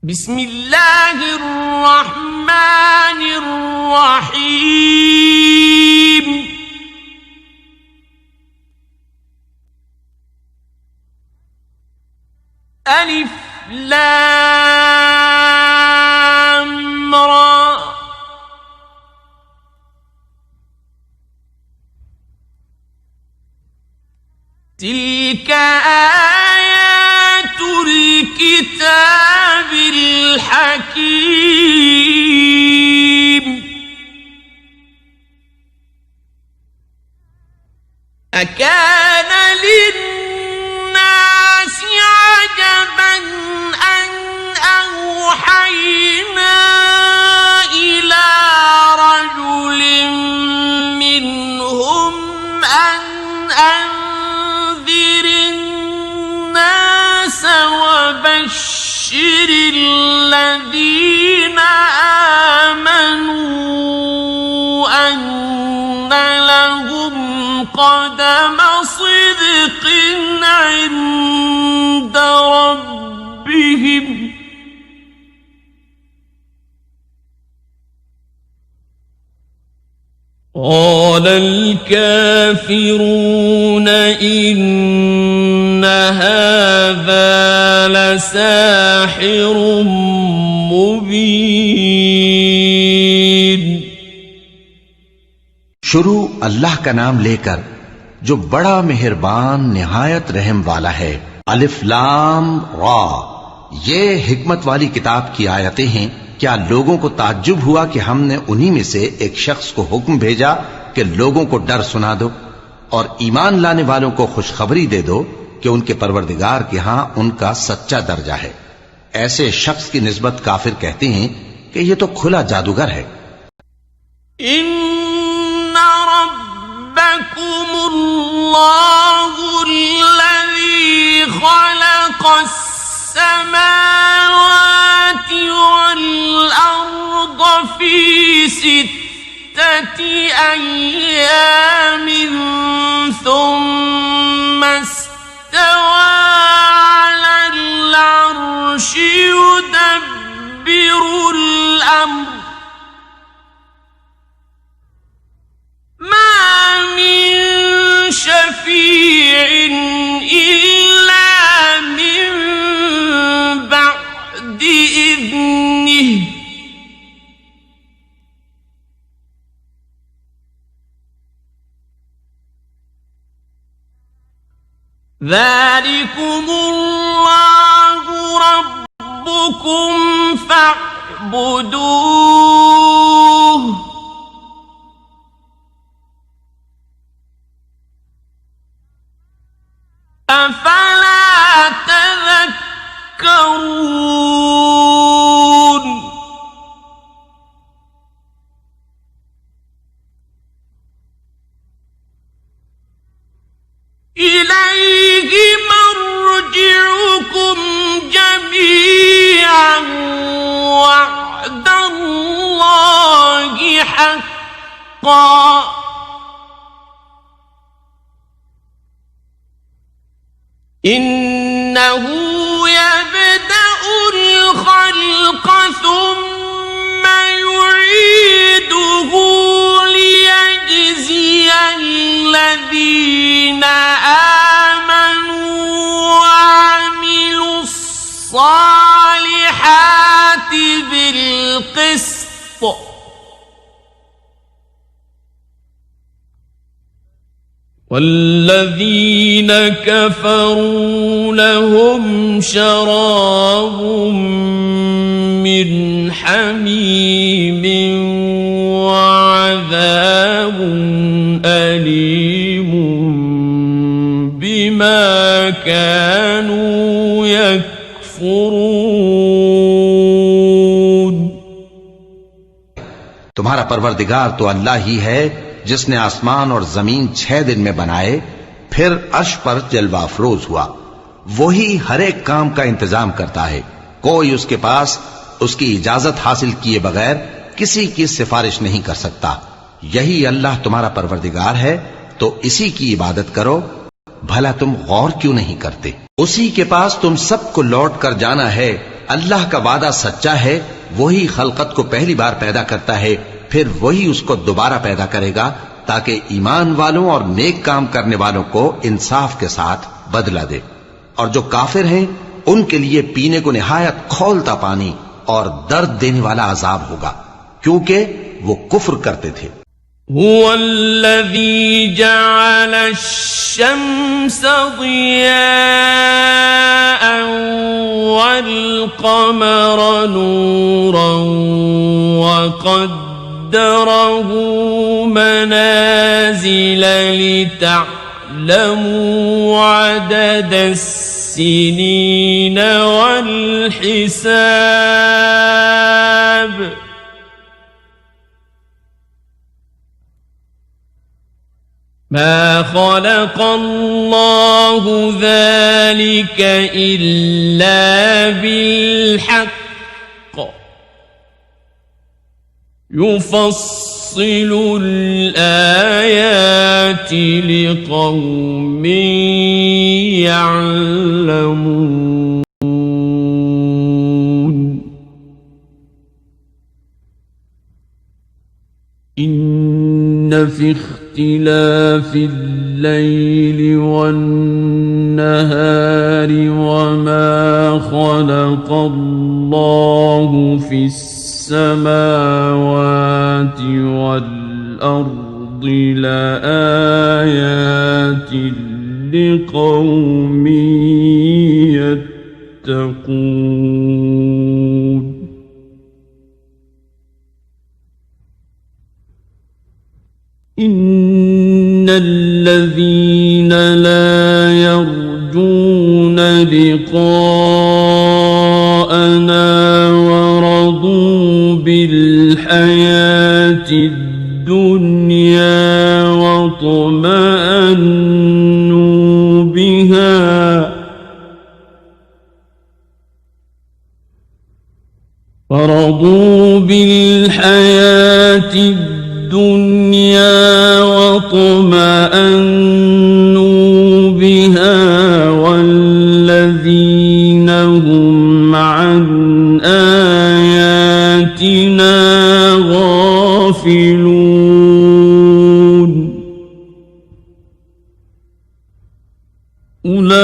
بسم الله الرحمن الرحيم ألف لام را تلك آيات الكتاب الحكيم أكان للناس عجبا أن أوحينا إلى رجل منهم أن أنذر الناس وبشر الذين آمنوا أن لهم قدم صدق عند ربهم قال الكافرون إن هذا لساحر مبين शुरू अल्लाह का नाम लेकर जो बड़ा मेहरबान निहायत रहम वाला है। अलिफ लाम रा, ये हिकमत वाली किताब की आयतें हैं। क्या लोगों को ताज्जुब हुआ कि हमने उन्हीं में से एक शख्स को हुक्म भेजा कि लोगों को डर सुना दो और ईमान लाने वालों को खुशखबरी दे दो कि उनके परवरदिगार के यहां उनका सच्चा दर्जा है। ऐसे शख्स की निस्बत काफिर कहते हैं कि ये तो खुला जादूगर है। इन्ना रब्बकुमुल्लाहु अल्लज़ी खलक़स समावाति वल अर्द फी सित्तति अय्यामिन सुम्मा इस्तवा अलल अर्शि युदब्बिरुल अम्र मा मिन शफी'इन इल्ला मिन बअदि इज़्निहि ज़ालिकुमुल्लाहु रब्बुकुम फअब्दूहु अफला तज़क्करून इलैहि मर्जिउकुम जमीअन वअदल्लाहि हक्क़न इन्नहु यब्दअुल खल्क़ सुम्मा युईदुहु लियजज़ियल लज़ीना आमनू वअमिलुस सालिहाति बिल क़िस्त والذين كفروا لهم شراب من حميم وعذاب أليم بما كانوا يكفرون। तुम्हारा परवरदिगार तो अल्लाह ही है जिसने आसमान और जमीन 6 दिन में बनाए, फिर अर्श पर जलवा अफरोज हुआ। वही हर एक काम का इंतजाम करता है। कोई उसके पास उसकी इजाजत हासिल किए बगैर किसी की सिफारिश नहीं कर सकता। यही अल्लाह तुम्हारा परवरदिगार है, तो इसी की इबादत करो। भला तुम गौर क्यों नहीं करते? उसी के पास तुम सबको लौट कर जाना है अल्लाह का वादा सच्चा है, वही खलकत को पहली बार पैदा करता है, फिर वही उसको दोबारा पैदा करेगा ताकि ईमान वालों और नेक काम करने वालों को इंसाफ के साथ बदला दे। और जो काफिर हैं उनके लिए पीने को निहायत खौलता पानी और दर्द देने वाला अजाब होगा, क्योंकि वो कुफ्र करते थे। हुवल्लज़ी जअल अश-शम्स ज़ियाअन वल-क़मर नूरन वक़द्दरहु मनाज़िल लितअलमू अदद السنين والحساب ما خلق الله ذلك إلا بالحق يفصل الآيات لقوم يعلمون إن في اختلاف الليل والنهار وما خلق الله في السماوات والأرض لآيات لقوم يتقون إن الذين لا يرجون لقاءنا ورضوا بالحياة الدنيا واطمأنوا بها ورضوا بالحياة الدنيا واطمأنوا بها والذين هم عن آياتنا غافلون أولئك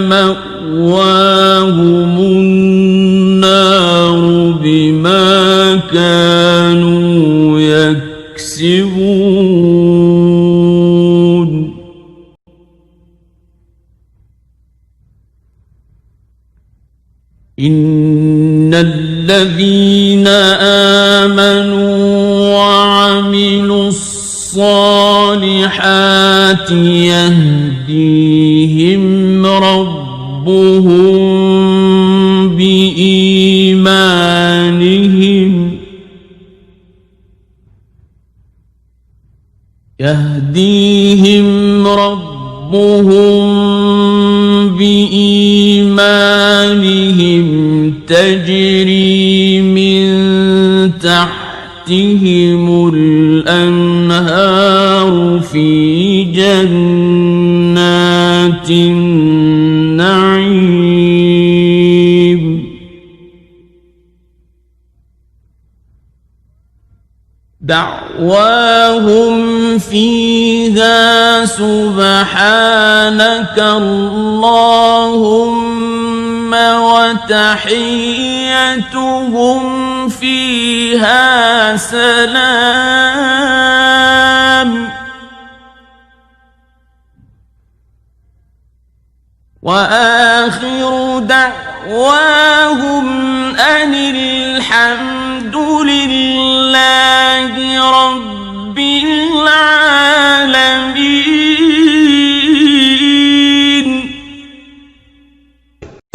مأواهم النار بما كانوا يكسبون إن الذين آمنوا وعملوا الصالحات يهديهم ربهم بإيمانهم تجري من تحتهم الأنهار في جنات النعيم دعواهم فيها سبحانك اللهم وتحيتهم فيها سلام وآخر دعواهم أن الحمد لله رب العالمين।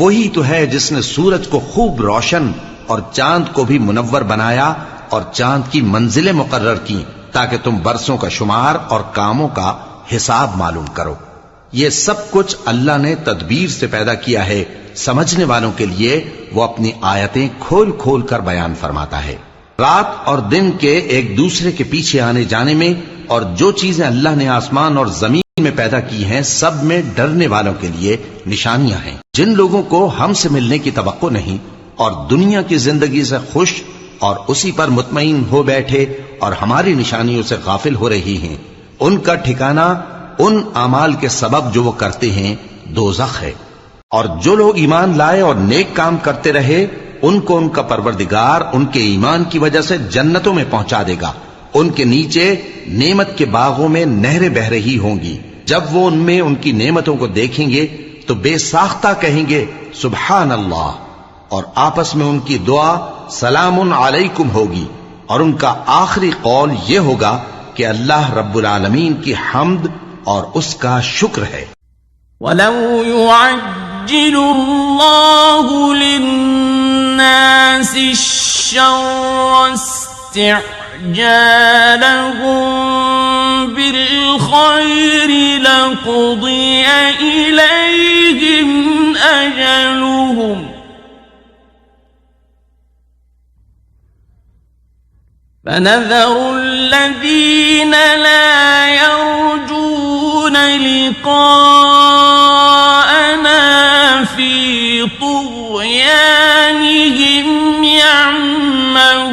वही तो है जिसने सूरज को खूब रोशन और चांद को भी मुनव्वर बनाया और चांद की मंजिलें मुकर्रर की ताकि तुम बरसों का शुमार और कामों का हिसाब मालूम करो। ये सब कुछ अल्लाह ने तदबीर से पैदा किया है। समझने वालों के लिए वो अपनी आयतें खोल खोल कर बयान फरमाता है। रात और दिन के एक दूसरे के पीछे आने जाने में और जो चीजें अल्लाह ने आसमान और जमीन में पैदा की हैं सब में डरने वालों के लिए निशानियां हैं। जिन लोगों को हमसे मिलने की तवक्को नहीं और दुनिया की जिंदगी से खुश और उसी पर मुतमईन हो बैठे और हमारी निशानियों से गाफिल हो रही हैं, उनका ठिकाना उन अमाल के सबब जो वो करते हैं दोज़ख है। और जो लोग ईमान लाए और नेक काम करते रहे, उनको उनका परवरदिगार उनके ईमान की वजह से जन्नतों में पहुंचा देगा। उनके नीचे नेमत के बागों में नहरें बह रही होंगी। जब वो उनमें उनकी नेमतों को देखेंगे तो बेसाख्ता कहेंगे सुभान अल्लाह, और आपस में उनकी दुआ सलामुन अलैकुम होगी। और उनका आखिरी कौल ये होगा कि अल्लाह रब्बुल आलमीन की हम्द और उसका शुक्र है। वलौ युअज्जिलुल्लाहु लिन्नासि श्शर्र इस्ति'जालहुम बिलखैरि लक़ुदिय इलैहिम अजलुहुम فنذر الذين لا يرجون لقاءنا في طغيانهم يعمهون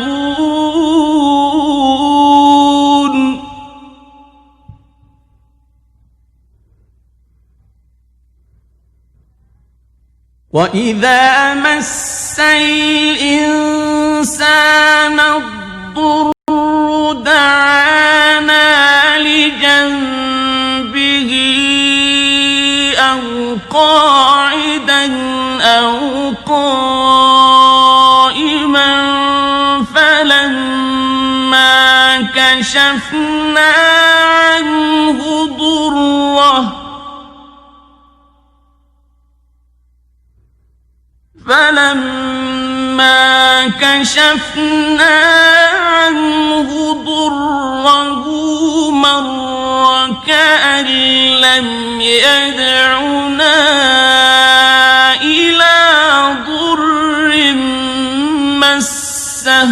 وإذا مس الإنسان الضر دعانا لجنبه أو قاعدا أو قائما فلما كشفنا عنه ضره مر كأن لم يدعنا إلى ضر مسه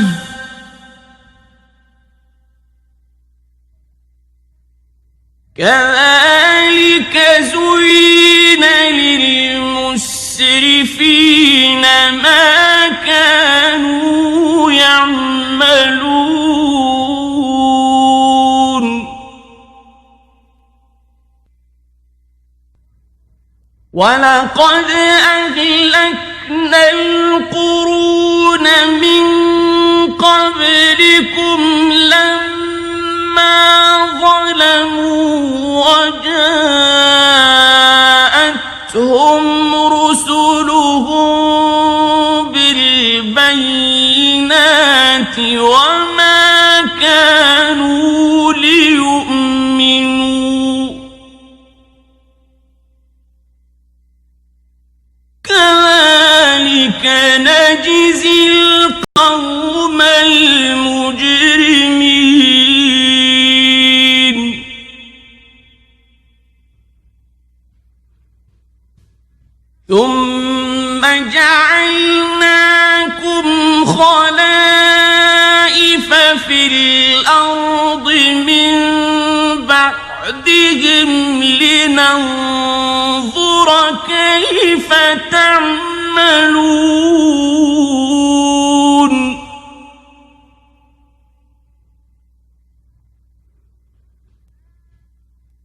كذلك زين للمسرفين ما كانوا يعملون ولقد أهلكنا القرون من قبلكم لما ظلموا وجاءتهم رسلهم بالبينات وما كانوا ليؤمنوا كذلك نجزي القوم المجرمين ثم جعلناكم خلائف في الأرض من بعدهم لننظر كيف تعملون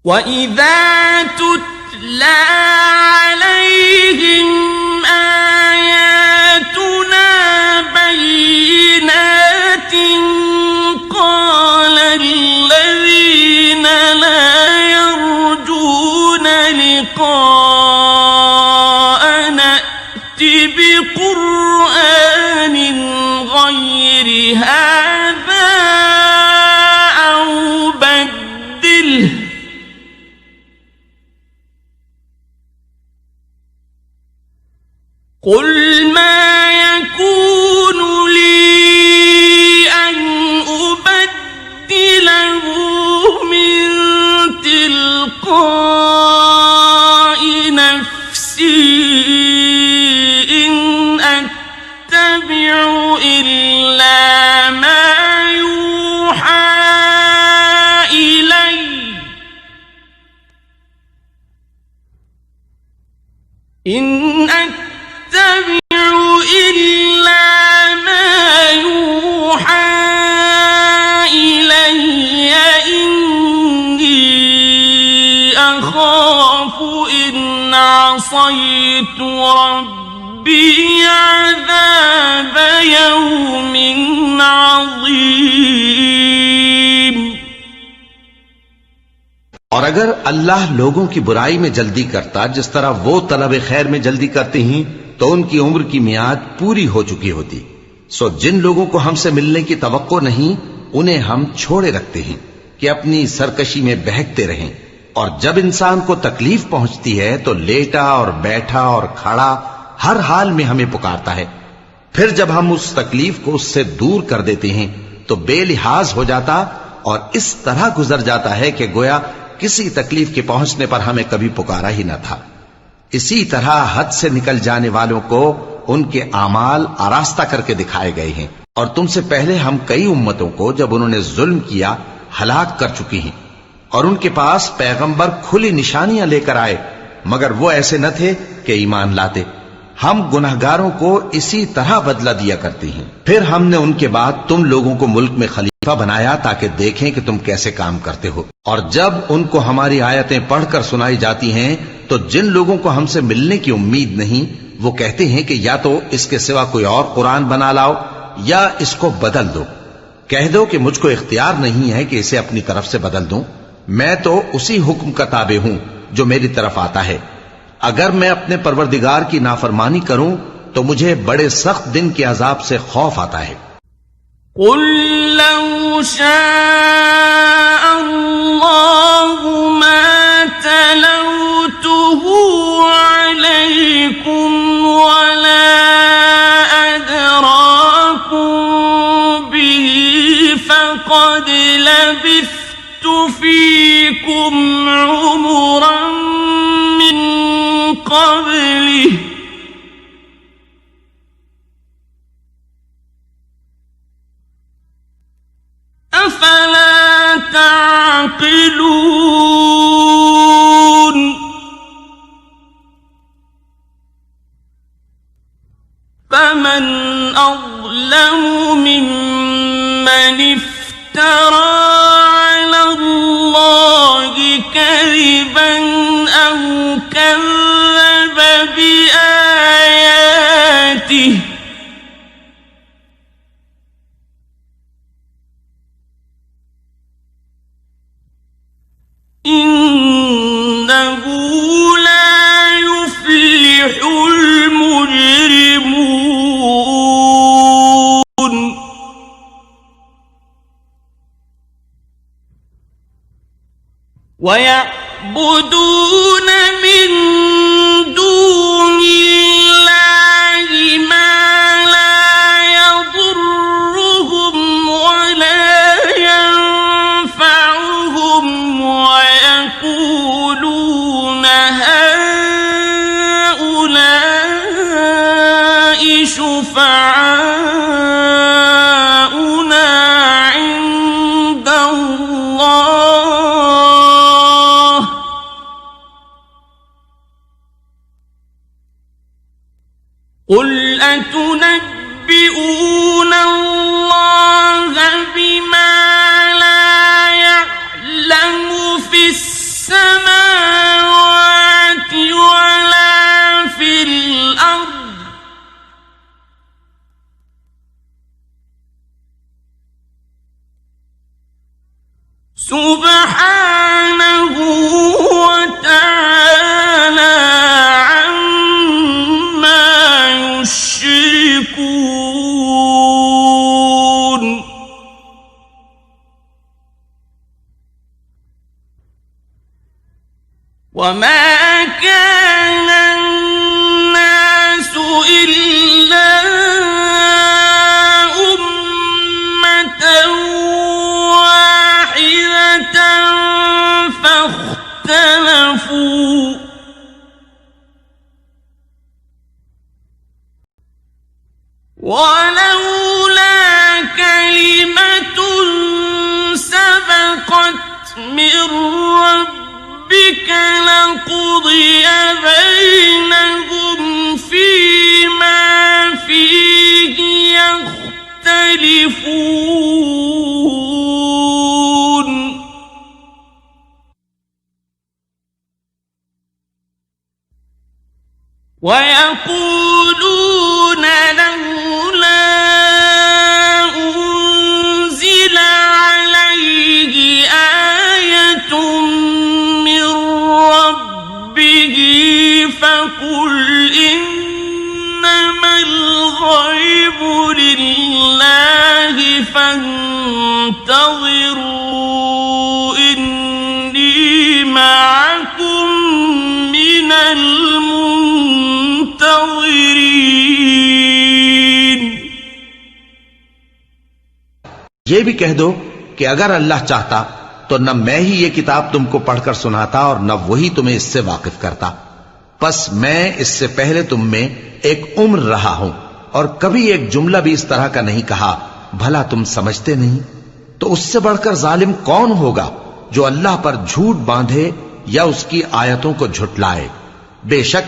وإذا تتلى عليهم آياتنا بينات قال الذين لا يرجون لقاءنا ائت بقرآن غير هذا أو بدله قل ما يكون لي أن أبدله من تلقاء نفسي إن أتبع إلا ما يوحى إلي إن أتبع إلا ما يوحى إلي إني أخاف إن عصيت ربي عذاب يوم عظيم. और अगर अल्लाह लोगों की बुराई में जल्दी करता जिस तरह वो तलब खैर में जल्दी करते हैं तो उनकी उम्र की मियाद पूरी हो चुकी होती। सो जिन लोगों को हमसे मिलने की तवक्को नहीं उन्हें हम छोड़े रखते हैं कि अपनी सरकशी में बहकते रहें। और जब इंसान को तकलीफ पहुंचती है तो लेटा और बैठा और खड़ा हर हाल में हमें पुकारता है। फिर जब हम उस तकलीफ को उससे दूर कर देते हैं तो बेलिहाज हो जाता और इस तरह गुजर जाता है कि गोया किसी तकलीफ के पहुंचने पर हमें कभी पुकारा ही न था। इसी तरह हद से निकल जाने वालों को उनके आमाल आरास्ता करके दिखाए गए हैं। और तुमसे पहले हम कई उम्मतों को जब उन्होंने जुल्म किया हलाक कर चुकी हैं और उनके पास पैगंबर खुली निशानियां लेकर आए मगर वो ऐसे न थे कि ईमान लाते। हम गुनहगारों को इसी तरह बदला दिया करती हैं। फिर हमने उनके बाद तुम लोगों को मुल्क में खलीफा बनाया ताकि देखें कि तुम कैसे काम करते हो। और जब उनको हमारी आयतें पढ़कर सुनाई जाती हैं तो जिन लोगों को हमसे मिलने की उम्मीद नहीं वो कहते हैं कि या तो इसके सिवा कोई और कुरान बना लाओ या इसको बदल दो। कह दो कि मुझको इख्तियार नहीं है कि इसे अपनी तरफ से बदल दूं। मैं तो उसी हुक्म का ताबे हूं जो मेरी तरफ आता है। अगर मैं अपने परवरदिगार की नाफरमानी करूं तो मुझे बड़े सख्त दिन के अजाब से खौफ आता है। कुल लौ शाअ अल्लाहु मा तलौतुहु अलैकुम वला अदराकुम बिही फक़द लबिथ्तु फीकुम उमरन मिन क़ब्लिही अफला ताक़िलून। फमन अज़लमु मिम्मन इफ्तरा अला अल्लाहि कज़िबन औ कज़्ज़ब बिआयातिहि इन्नहु ला युफ्लिहुल मुजरिमून। वयअबुदून मिन दूनिल्लाहि मा ला यदुर्रुहुम वला यनफअुहुम वयक़ूलून हाउलाइ शुफ़अाउना इन्दल्लाह क़ुल अतुनब्बिऊना अल्लाह बिमा ला यअलमु फिस समावाति वला फिल अर्द सुब्हानहु व तआला अम्मा युश्रिकून। वमा कान अन्नासु इल्ला उम्मतन वाहिदतन फख्तलफू वलौला कलिमतुन सबक़त मिन रब्बिक लक़ुदिय बैनहुम الغيب لله فانتظروا إني معكم من المنتظرين. ये भी कह दो कि अगर अल्लाह चाहता तो न मैं ही ये किताब तुमको पढ़कर सुनाता और न वही तुम्हें इससे वाकिफ करता। बस मैं इससे पहले तुम में एक उम्र रहा हूं और कभी एक जुमला भी इस तरह का नहीं कहा, भला तुम समझते नहीं? तो उससे बढ़कर जालिम कौन होगा जो अल्लाह पर झूठ बांधे या उसकी आयतों को झुटलाए। बेशक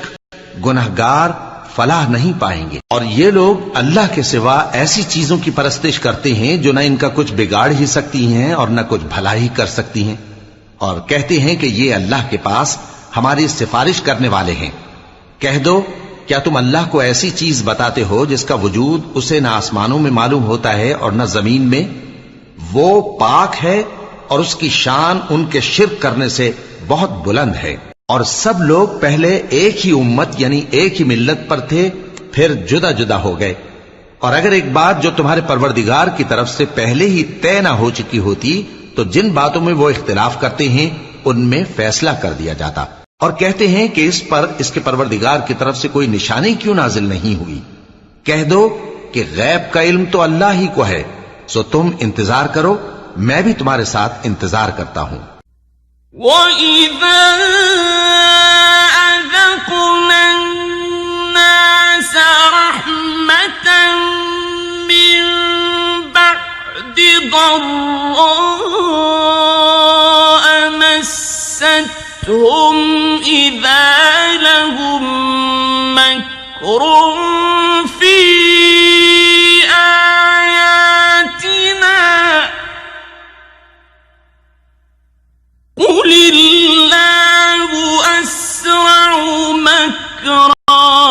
गुनहगार फलाह नहीं पाएंगे। और ये लोग अल्लाह के सिवा ऐसी चीजों की परस्तिश करते हैं जो न इनका कुछ बिगाड़ ही सकती हैं और न कुछ भला ही कर सकती हैं, और कहते हैं कि ये अल्लाह के पास हमारी सिफारिश करने वाले हैं। कह दो, क्या तुम अल्लाह को ऐसी चीज बताते हो जिसका वजूद उसे न आसमानों में मालूम होता है और न जमीन में? वो पाक है और उसकी शान उनके शिर्क करने से बहुत बुलंद है। और सब लोग पहले एक ही उम्मत यानी एक ही मिल्लत पर थे, फिर जुदा जुदा हो गए। और अगर एक बात जो तुम्हारे परवरदिगार की तरफ से पहले ही तय ना हो चुकी होती तो जिन बातों में वो इख्तिलाफ करते हैं उनमें फैसला कर दिया जाता। और कहते हैं कि इस पर इसके परवरदिगार की तरफ से कोई निशानी क्यों नाजिल नहीं हुई। कह दो कि गैब का इल्म तो अल्लाह ही को है, सो तुम इंतजार करो, मैं भी तुम्हारे साथ इंतजार करता हूं। وَإِذَا أَذَقْنَا النَّاسَ رَحْمَةً مِّن بَعْدِ ضَرَّاءَ مَسَّتْهُمْ إِذَا لَهُم مَّكْرٌ فِي آيَاتِنَا قُلِ اللَّهُ أَسْرَعُ مَكْرًا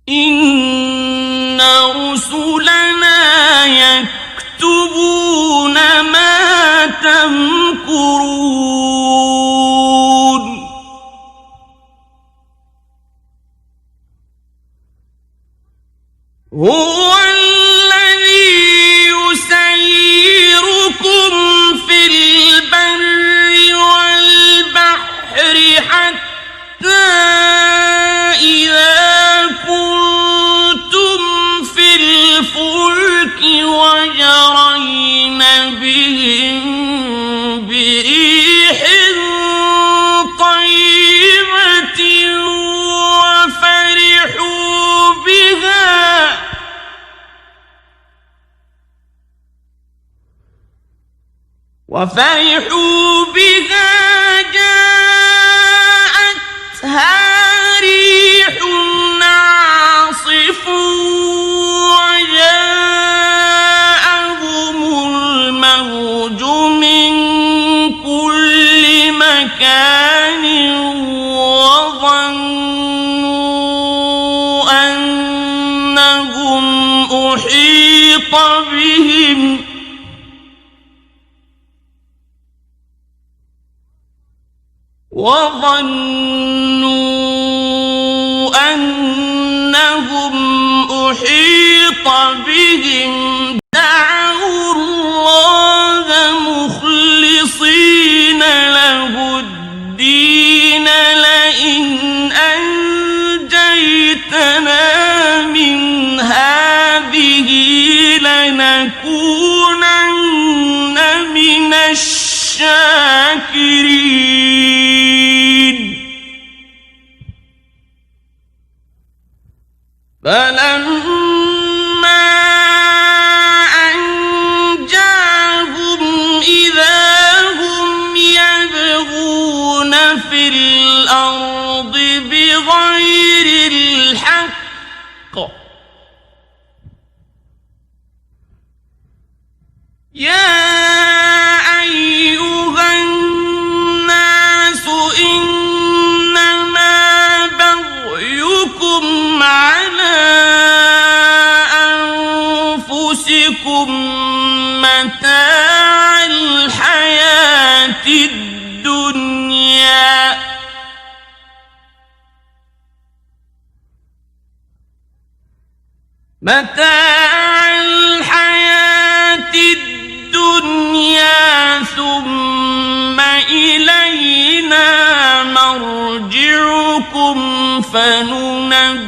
إِنَّ رُسُلَنَا يَكْتُبُونَ مَا تَمْكُرُونَ. هُوَ الَّذِي يُسَيِّرُكُمْ فِي الْبَرِّ وَالْبَحْرِ حَتَّى إِذَا كُنتُمْ فِي الْفُلْكِ وَجَرَيْنَ بِهِم بِرِيحٍ طَيِّبَةٍ وفرحوا بها جاءتها ريح عاصف وجاءهم الموج من كل مكان وظنوا أنهم أحيط بهم دعوا الله مخلصين له الدين لئن أنجيتنا من هذه لنكونن من الشاكرين. فلما أنجاهم إذا هم يبغون في الأرض بغير الحق يا أيها الناس إنما بغيكم على أنفسكم متاع الحياة الدنيا متاع الحياة الدنيا ثم إلينا مرجعكم فننبئكم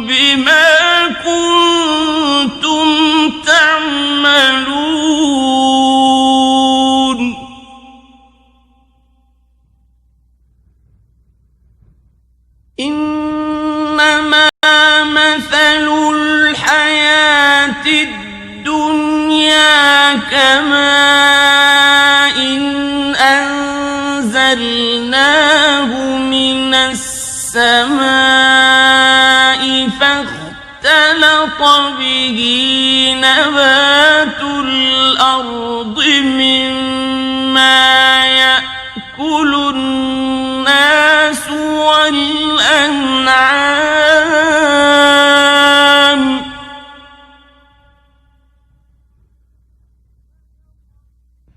بما كنتم تعملون إنما مثل الحياة الدنيا كماء أنزلناه من السماء فاختلط به نبات الأرض مما يأكل الناس والأنعام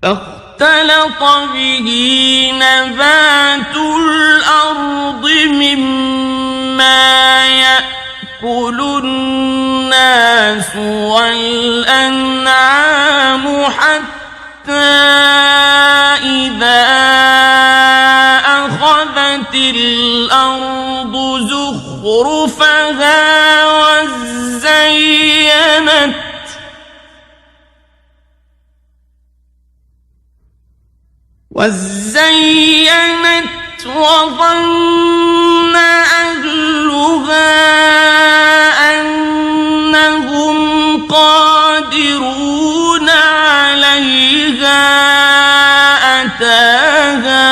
فاختلط به نبات الأرض مما يأكل الناس والأنعام حتى إذا أخذت الأرض زخرفها وزينت وظن أهلها أنهم قادرون عليها أتاها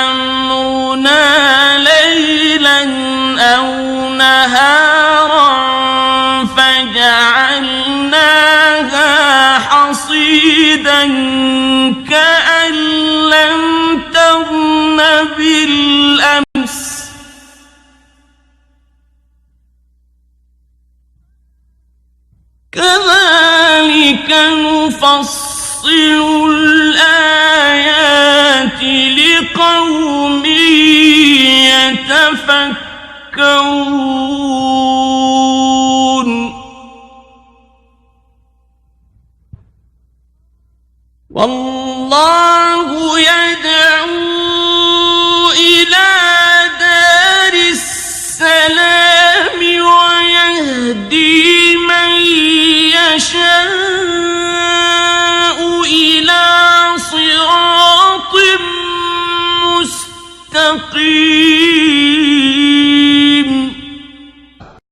أمرنا ليلا أو نهارا فجعلناها حصيدا كأن لم تغن بالأمس كذلك نفصل الآيات لقوم يتفكرون والله يدعو إلى دار السلام ويهدي من يشاء إلى صراط مستقيم।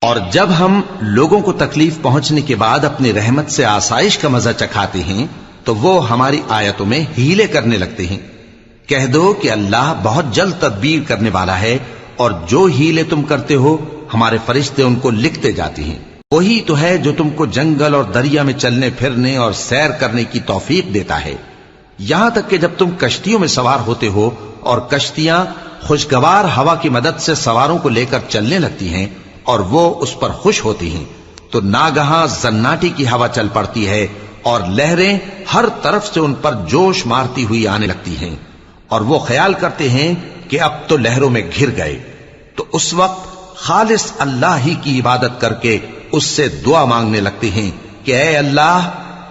और जब हम लोगों को तकलीफ पहुंचने के बाद अपनी रहमत से आसाइश का मजा चखाते हैं तो वो हमारी आयतों में हीले करने लगते हैं। कह दो कि अल्लाह बहुत जल्द तदबीर करने वाला है और जो हीले तुम करते हो हमारे फरिश्ते उनको लिखते जाते हैं। वही तो है जो तुमको जंगल और दरिया में चलने फिरने और सैर करने की तौफीक देता है, यहां तक कि जब तुम कश्तियों में सवार होते हो और कश्तियां खुशगवार हवा की मदद से सवारों को लेकर चलने लगती हैं और वो उस पर खुश होती हैं, तो नागहां जन्नाटी की हवा चल पड़ती है और लहरें हर तरफ से उन पर जोश मारती हुई आने लगती हैं और वो ख्याल करते हैं कि अब तो लहरों में घिर गए। तो उस वक्त खालिस अल्लाह ही की इबादत करके उससे दुआ मांगने लगते हैं कि ऐ अल्लाह,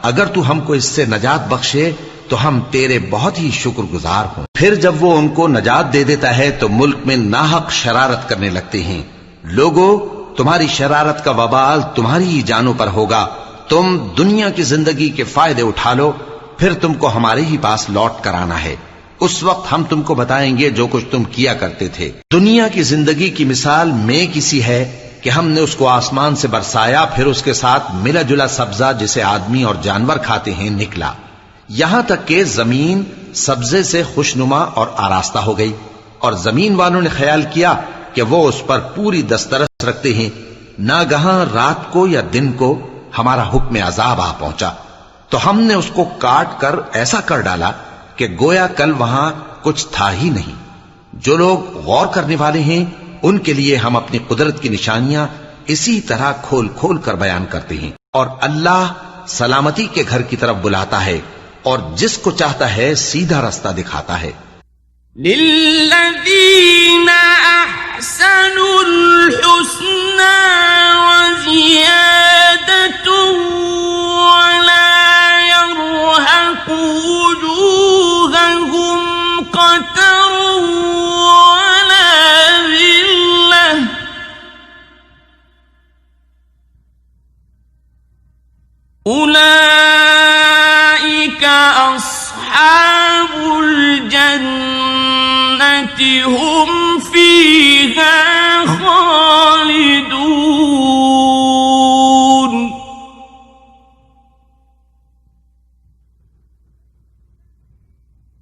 अगर तू हमको इससे नजात बख्शे तो हम तेरे बहुत ही शुक्रगुजार हों। फिर जब वो उनको नजात दे देता है तो मुल्क में नाहक शरारत करने लगते हैं। लोगों, तुम्हारी शरारत का वबाल तुम्हारी ही जानों पर होगा। तुम दुनिया की जिंदगी के फायदे उठा लो, फिर तुमको हमारे ही पास लौट कर आना है। उस वक्त हम तुमको बताएंगे जो कुछ तुम किया करते थे। दुनिया की जिंदगी की मिसाल में किसी है कि हमने उसको आसमान से बरसाया, फिर उसके साथ मिला जुला सब्जा जिसे आदमी और जानवर खाते हैं निकला, यहां तक कि जमीन सब्जे से खुशनुमा और आरास्ता हो गई और जमीन वालों ने ख्याल किया कि वो उस पर पूरी दस्तरस रखते हैं। नागहां रात को या दिन को हमारा हुक्म अजाब आ पहुंचा तो हमने उसको काट कर ऐसा कर डाला कि गोया कल वहां कुछ था ही नहीं। जो लोग गौर करने वाले हैं उनके लिए हम अपनी कुदरत की निशानियां इसी तरह खोल खोल कर बयान करते हैं। और अल्लाह सलामती के घर की तरफ बुलाता है और जिसको चाहता है सीधा रास्ता दिखाता है। लिल्लज़ीना أحسنوا الحسنى وزيادة ولا يرهق وجوههم قتر ولا ذلة أولئك أصحاب الجنة هم فيها خالدون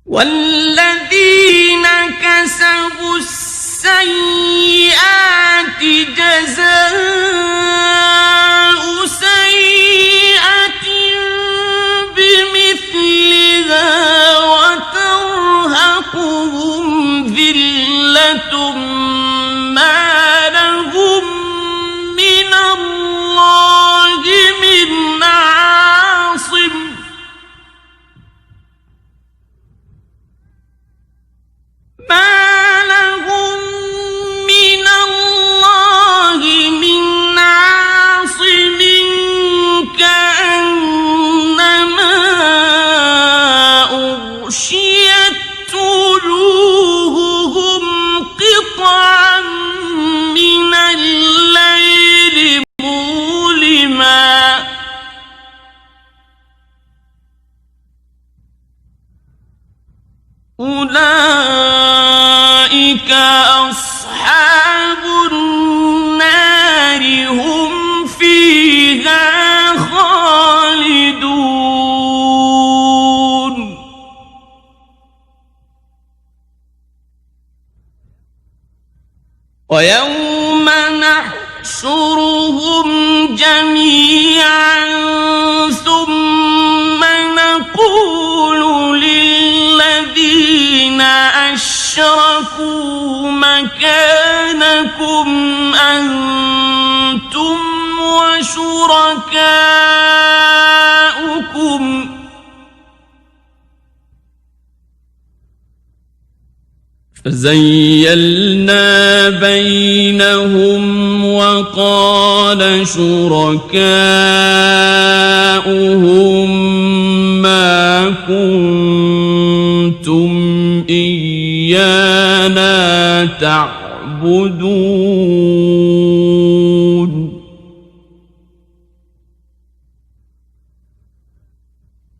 والذين كسبوا السيئات جزاء سيئة بمثلها وترهقهم ذلة ما لهم من الله من عاصم ما لهم من الله من عاصم كأنما أغشيت وجوههم قطعا من الليل مظلما أولئك أصحاب النار هم فيها خالدون ويوم نحشرهم جميعا ثم نقول للذين أشركوا مكانكم أنتم وشركاؤكم فزيلنا بينهم وقال شركاؤهم ما كنتم إيانا تعبدون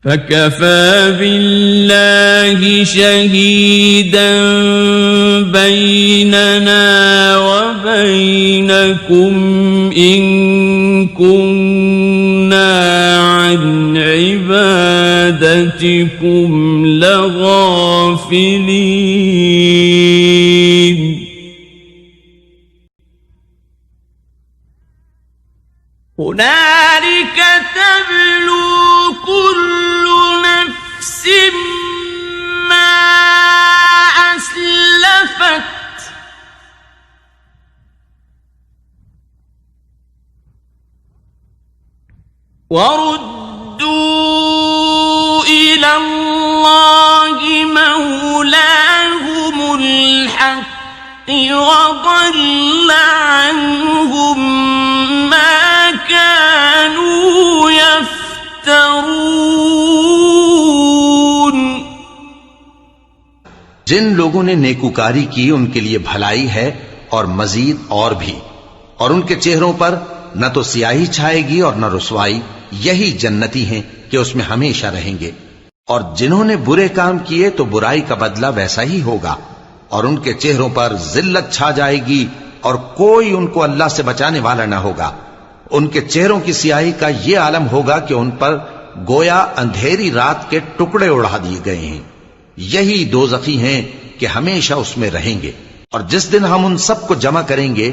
فكفى بالله شهيدا بيننا وبينكم إن كنا عن عبادتكم لغافلين هنالك تبلو كل نفس ما أسلفت وردوا إلى الله مولاهم الحق وضل عنهم ما كانوا يفترون जिन लोगों ने नेकूकारी की उनके लिए भलाई है और मजीद और भी, और उनके चेहरों पर न तो सियाही छाएगी और न रुसवाई। यही जन्नती हैं कि उसमें हमेशा रहेंगे। और जिन्होंने बुरे काम किए तो बुराई का बदला वैसा ही होगा, और उनके चेहरों पर जिल्लत छा जाएगी और कोई उनको अल्लाह से बचाने वाला न होगा। उनके चेहरों की सियाही का ये आलम होगा कि उन पर गोया अंधेरी रात के टुकड़े उड़ा दिए गए हैं। यही दोज़खी हैं कि हमेशा उसमें रहेंगे। और जिस दिन हम उन सबको जमा करेंगे,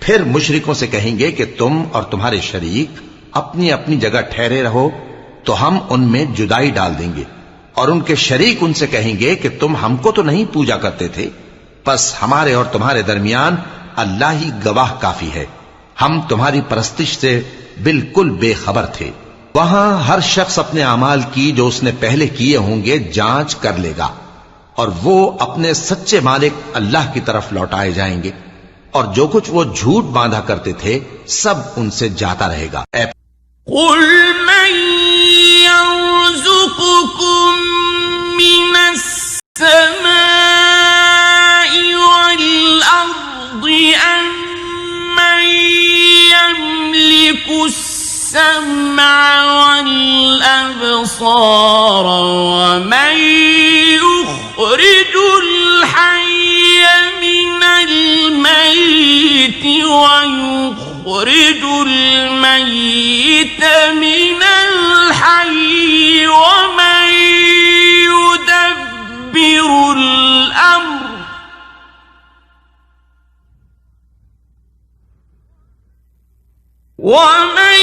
फिर मुशरिकों से कहेंगे कि तुम और तुम्हारे शरीक अपनी अपनी जगह ठहरे रहो, तो हम उनमें जुदाई डाल देंगे। और उनके शरीक उनसे कहेंगे कि तुम हमको तो नहीं पूजा करते थे, बस हमारे और तुम्हारे दरमियान अल्लाह ही गवाह काफी है, हम तुम्हारी परस्तिश से बिल्कुल बेखबर थे। वहां हर शख्स अपने अमाल की जो उसने पहले किए होंगे जांच कर लेगा, और वो अपने सच्चे मालिक अल्लाह की तरफ लौटाए जाएंगे। और जो कुछ वो झूठ बांधा करते थे सब उनसे जाता रहेगा। कुल मन यर्ज़ुकुकुम मिनस्समाइ वल अर्दि अम्मन यमलिकुस्समअ वल अब्सार वमन युखरिजुल हय्य मिनल मय्यिति वयुखरिजुल मय्यित मिनल हय्य वमन युदब्बिरुल अम्र ومن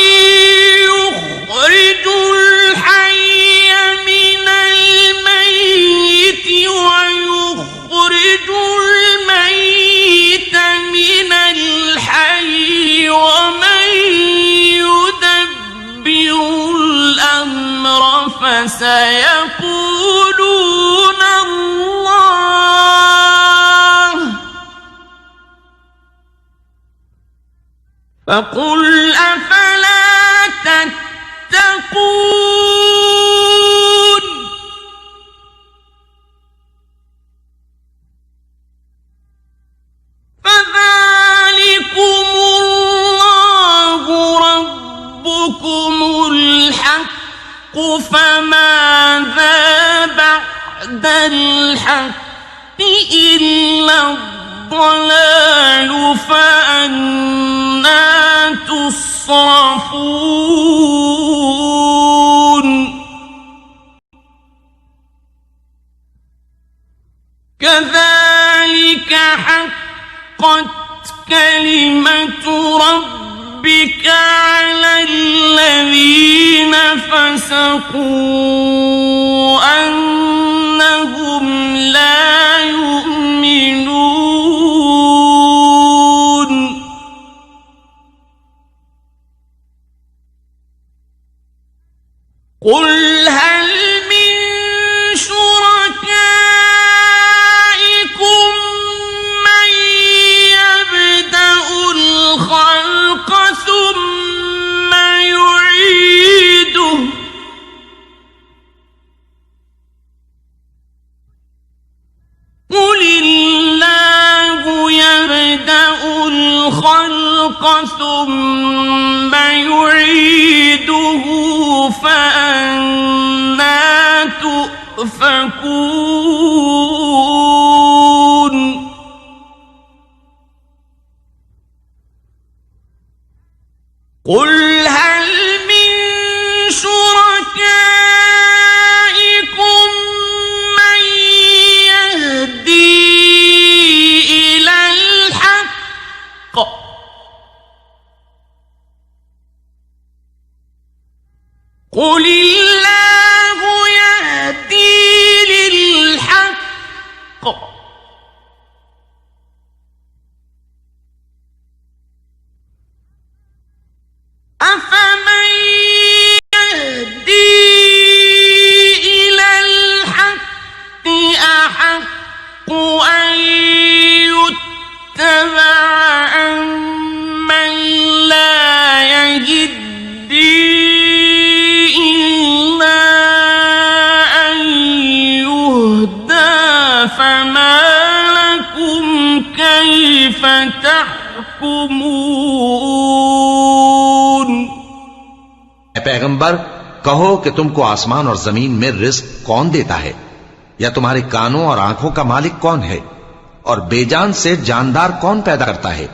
يخرج الحي من الميت ويخرج الميت من الحي ومن يدبر الأمر فسيقولون الله فقل أفلا تتقون فذلكم الله ربكم الحق فماذا بعد الحق إلا الضلال فأنى تصرفون كذلك حقت كلمة ربك على الذين فسقوا أنهم لا يؤمنون قل هل من شركائكم من يبدأ الخلق ثم يعيده قل الله يبدأ الخلق ثم يعيده فأنى تؤفكون قل هل من شركائكم من يهدي إلى الحق قل الله يهدي للحق أفمن يهدي إلى الحق أحق أن يتبع أمن لا يهدي إلا أن يهدى فما لكم كيف تحكمون पैगंबर कहो कि तुमको आसमान और जमीन में रिस्क कौन देता है, या तुम्हारे कानों और आंखों का मालिक कौन है, और बेजान से जानदार कौन पैदा करता है,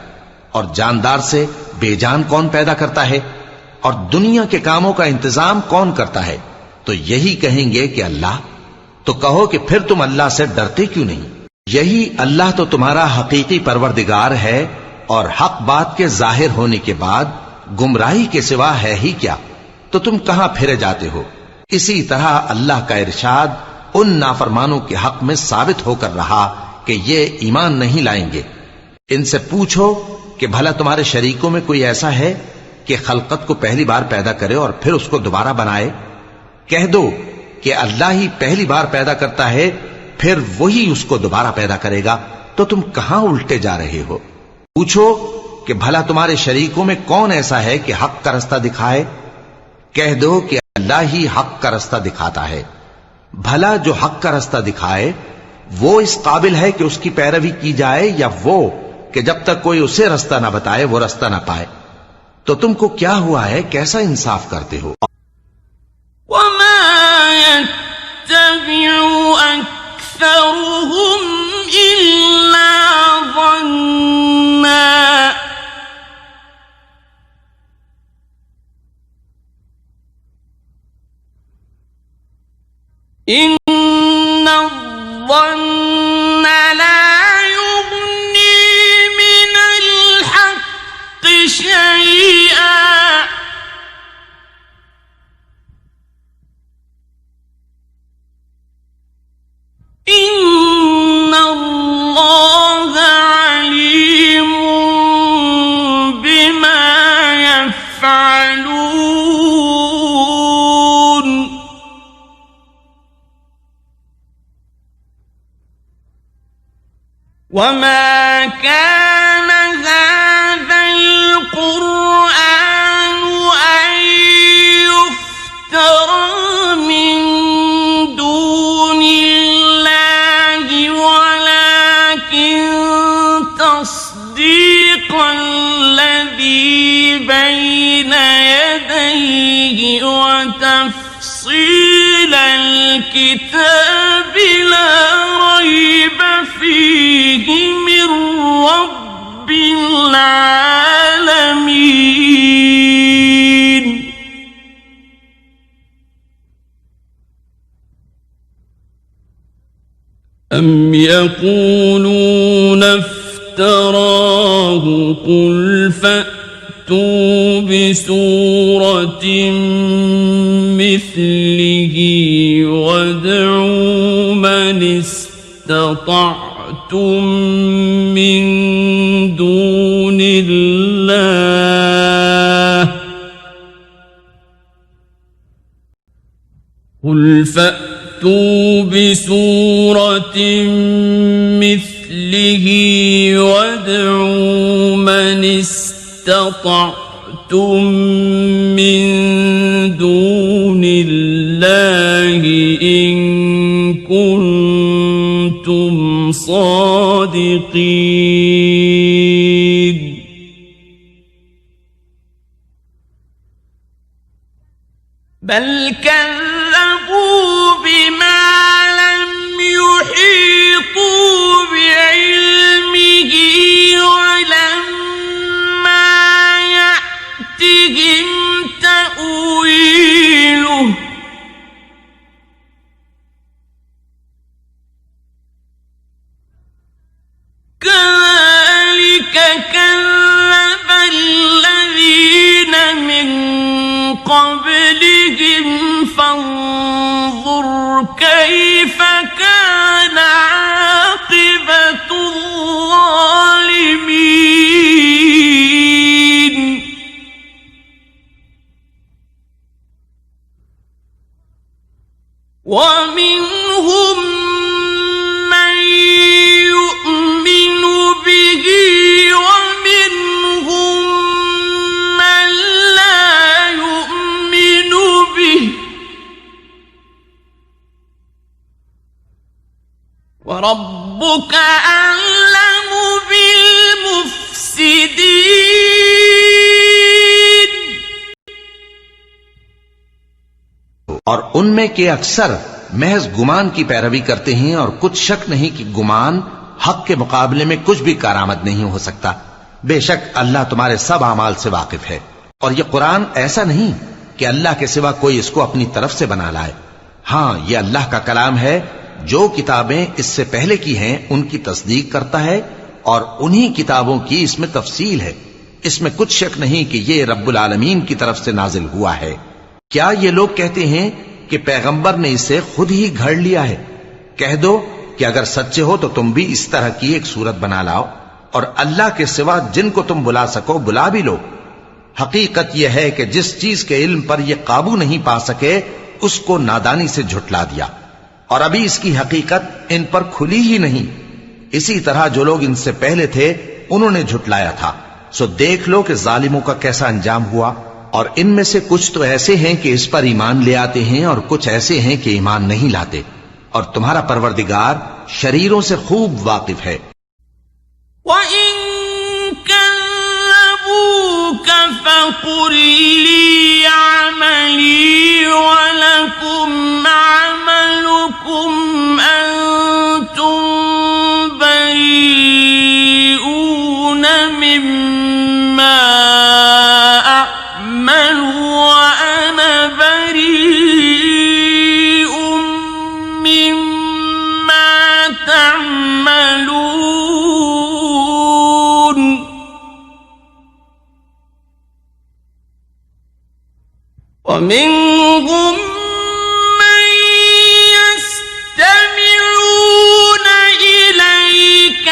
और जानदार से बेजान कौन पैदा करता है, और दुनिया के कामों का इंतजाम कौन करता है। तो यही कहेंगे कि अल्लाह। तो कहो कि फिर तुम अल्लाह से डरते क्यों नहीं। यही अल्लाह तो तुम्हारा हकीकी परवरदिगार है, और हक बात के जाहिर होने के बाद गुमराही के सिवा है ही क्या। तो तुम कहां फिरे जाते हो। इसी तरह अल्लाह का इरशाद उन नाफरमानों के हक में साबित होकर रहा कि ये ईमान नहीं लाएंगे। इनसे पूछो कि भला तुम्हारे शरीकों में कोई ऐसा है कि खलकत को पहली बार पैदा करे और फिर उसको दोबारा बनाए। कह दो कि अल्लाह ही पहली बार पैदा करता है, फिर वही उसको दोबारा पैदा करेगा। तो तुम कहां उल्टे जा रहे हो। पूछो कि भला तुम्हारे शरीकों में कौन ऐसा है कि हक का रास्ता दिखाए? कह दो कि अल्लाह ही हक का रास्ता दिखाता है। भला जो हक का रास्ता दिखाए वो इस काबिल है कि उसकी पैरवी की जाए, या वो कि जब तक कोई उसे रास्ता ना बताए वो रास्ता ना पाए? तो तुमको क्या हुआ है, कैसा इंसाफ करते हो? وما كان هذا القرآن أن يفترى من دون الله ولكن تصديق الذي بين يديه وتفصيل الكتاب لا ريب فيه من رب العالمين أم يقولون افتراه قل فأتوا بسورة مثله وادعوا من استطعتم من دون الله قل فأتوا بسورة مثله وادعوا من استطعتم من دون الله إن كنتم صادقين بل كذبوا بما لم يحيطوا بعلمه ولما يأتهم تأويله كذلك كذب الذين من قبلهم فانظر كيف كان عاقبة الظالمين ومنهم من يؤمن به ومنهم من لا يؤمن به وربك أعلم بالمفسدين और उनमें के अक्सर महज गुमान की पैरवी करते हैं और कुछ शक नहीं कि गुमान हक के मुकाबले में कुछ भी कारामद नहीं हो सकता। बेशक अल्लाह तुम्हारे सब अमाल से वाकिफ है। और यह कुरान ऐसा नहीं कि अल्लाह के सिवा कोई इसको अपनी तरफ से बना लाए। हाँ, यह अल्लाह का कलाम है। जो किताबें इससे पहले की हैं उनकी तस्दीक करता है और उन्हीं किताबों की इसमें तफसील है। इसमें कुछ शक नहीं कि यह रब्बुल आलमीन की तरफ से नाजिल हुआ है। क्या ये लोग कहते हैं कि पैगंबर ने इसे खुद ही घड़ लिया है? कह दो कि अगर सच्चे हो तो तुम भी इस तरह की एक सूरत बना लाओ और अल्लाह के सिवा जिनको तुम बुला सको बुला भी लो। हकीकत यह है कि जिस चीज के इल्म पर यह काबू नहीं पा सके उसको नादानी से झुटला दिया और अभी इसकी हकीकत इन पर खुली ही नहीं। इसी तरह जो लोग इनसे पहले थे उन्होंने झुटलाया था। सो देख लो कि जालिमों का कैसा अंजाम हुआ। और इनमें से कुछ तो ऐसे हैं कि इस पर ईमान ले आते हैं और कुछ ऐसे हैं कि ईमान नहीं लाते। और तुम्हारा परवरदिगार शरीरों से खूब वाकिफ है। فقل لي عملي ولكم عملكم أنتم بريئون مما أعمل وأنا بريء مما تعملون ومنهم من يستمعون إليك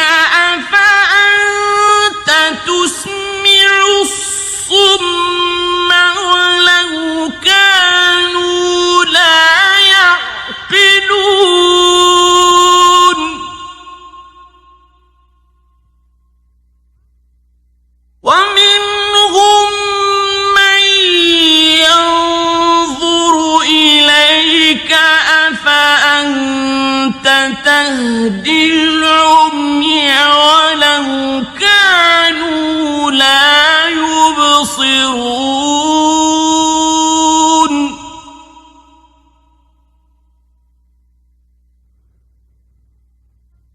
أفأنت تسمع الصم ولو كانوا لا يعقلون ومنهم من ينظر إليك أفأنت تهدي العمي ولو كانوا لا يبصرون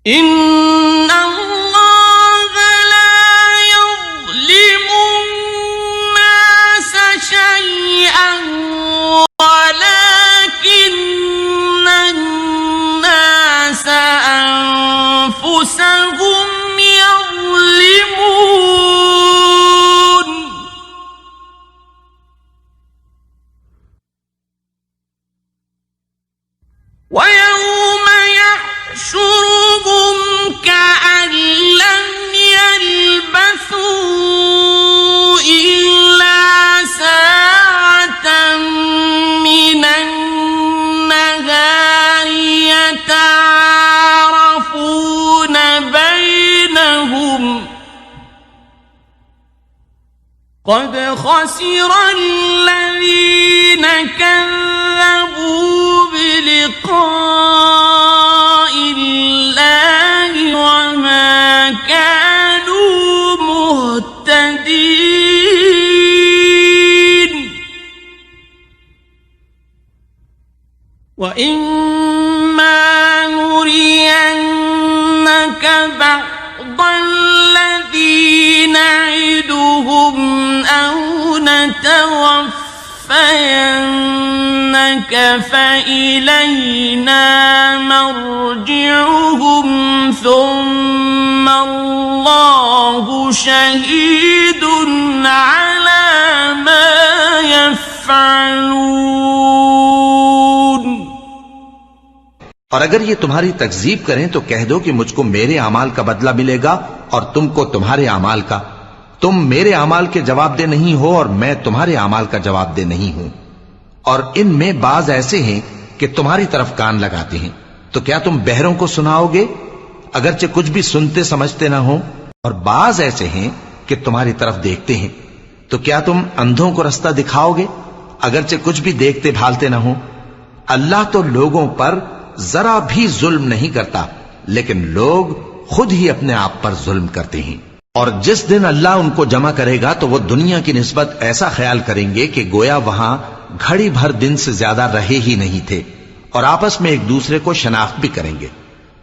إن الله لا يظلم الناس شيئا ولكن الناس أنفسهم يظلمون ويوم يحشرهم كأن لم يلبثوا إلا ساعة من النهار يتعارفون بينهم قد خسر الذين كذبوا بلقاء الله وما كانوا مهتدين وإما نرينك بعض الذي نعدهم أو نتوفينك فإلينا مرجعهم ثم الله شهيد على ما يفعلون और अगर ये तुम्हारी तकजीब करें तो कह दो कि मुझको मेरे अमाल का बदला मिलेगा और तुमको तुम्हारे अमाल का। तुम मेरे अमाल के जवाबदेह नहीं हो और मैं तुम्हारे अमाल का जवाबदेह नहीं हूं। और इनमें बाज ऐसे हैं कि तुम्हारी तरफ कान लगाते हैं, तो क्या तुम बहरों को सुनाओगे अगरचे कुछ भी सुनते समझते ना हो? और बाज ऐसे हैं कि तुम्हारी तरफ देखते हैं, तो क्या तुम अंधों को रास्ता दिखाओगे अगरचे कुछ भी देखते भालते ना हो? अल्लाह तो लोगों पर जरा भी जुल्म नहीं करता, लेकिन लोग खुद ही अपने आप पर जुल्म करते हैं। और जिस दिन अल्लाह उनको जमा करेगा तो वो दुनिया की निस्बत ऐसा ख्याल करेंगे कि गोया वहां घड़ी भर दिन से ज्यादा रहे ही नहीं थे, और आपस में एक दूसरे को शनाख्त भी करेंगे।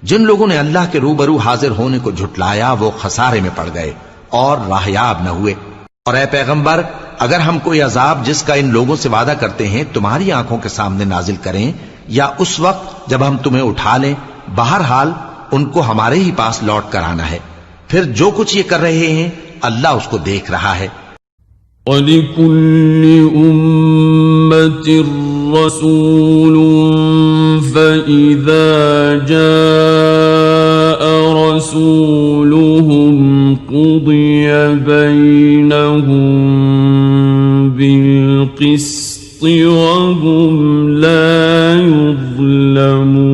जिन लोगों ने अल्लाह के रूबरू हाजिर होने को झुटलाया वो खसारे में पड़ गए और राहयाब न हुए। और ए पैगंबर, अगर हम कोई अजाब जिसका इन लोगों से वादा करते हैं तुम्हारी आंखों के सामने नाजिल करें या उस वक्त जब हम तुम्हें उठा लें, बहरहाल उनको हमारे ही पास लौट कर आना है। फिर जो कुछ ये कर रहे हैं अल्लाह उसको देख रहा है। वलिकुल्लि उम्मतिर रसूलुन फइज़ा जाअ रसूलुहुम क़ुदिय बैनहुम बिल-क़िस्ति वहुम ला युज़्लमून।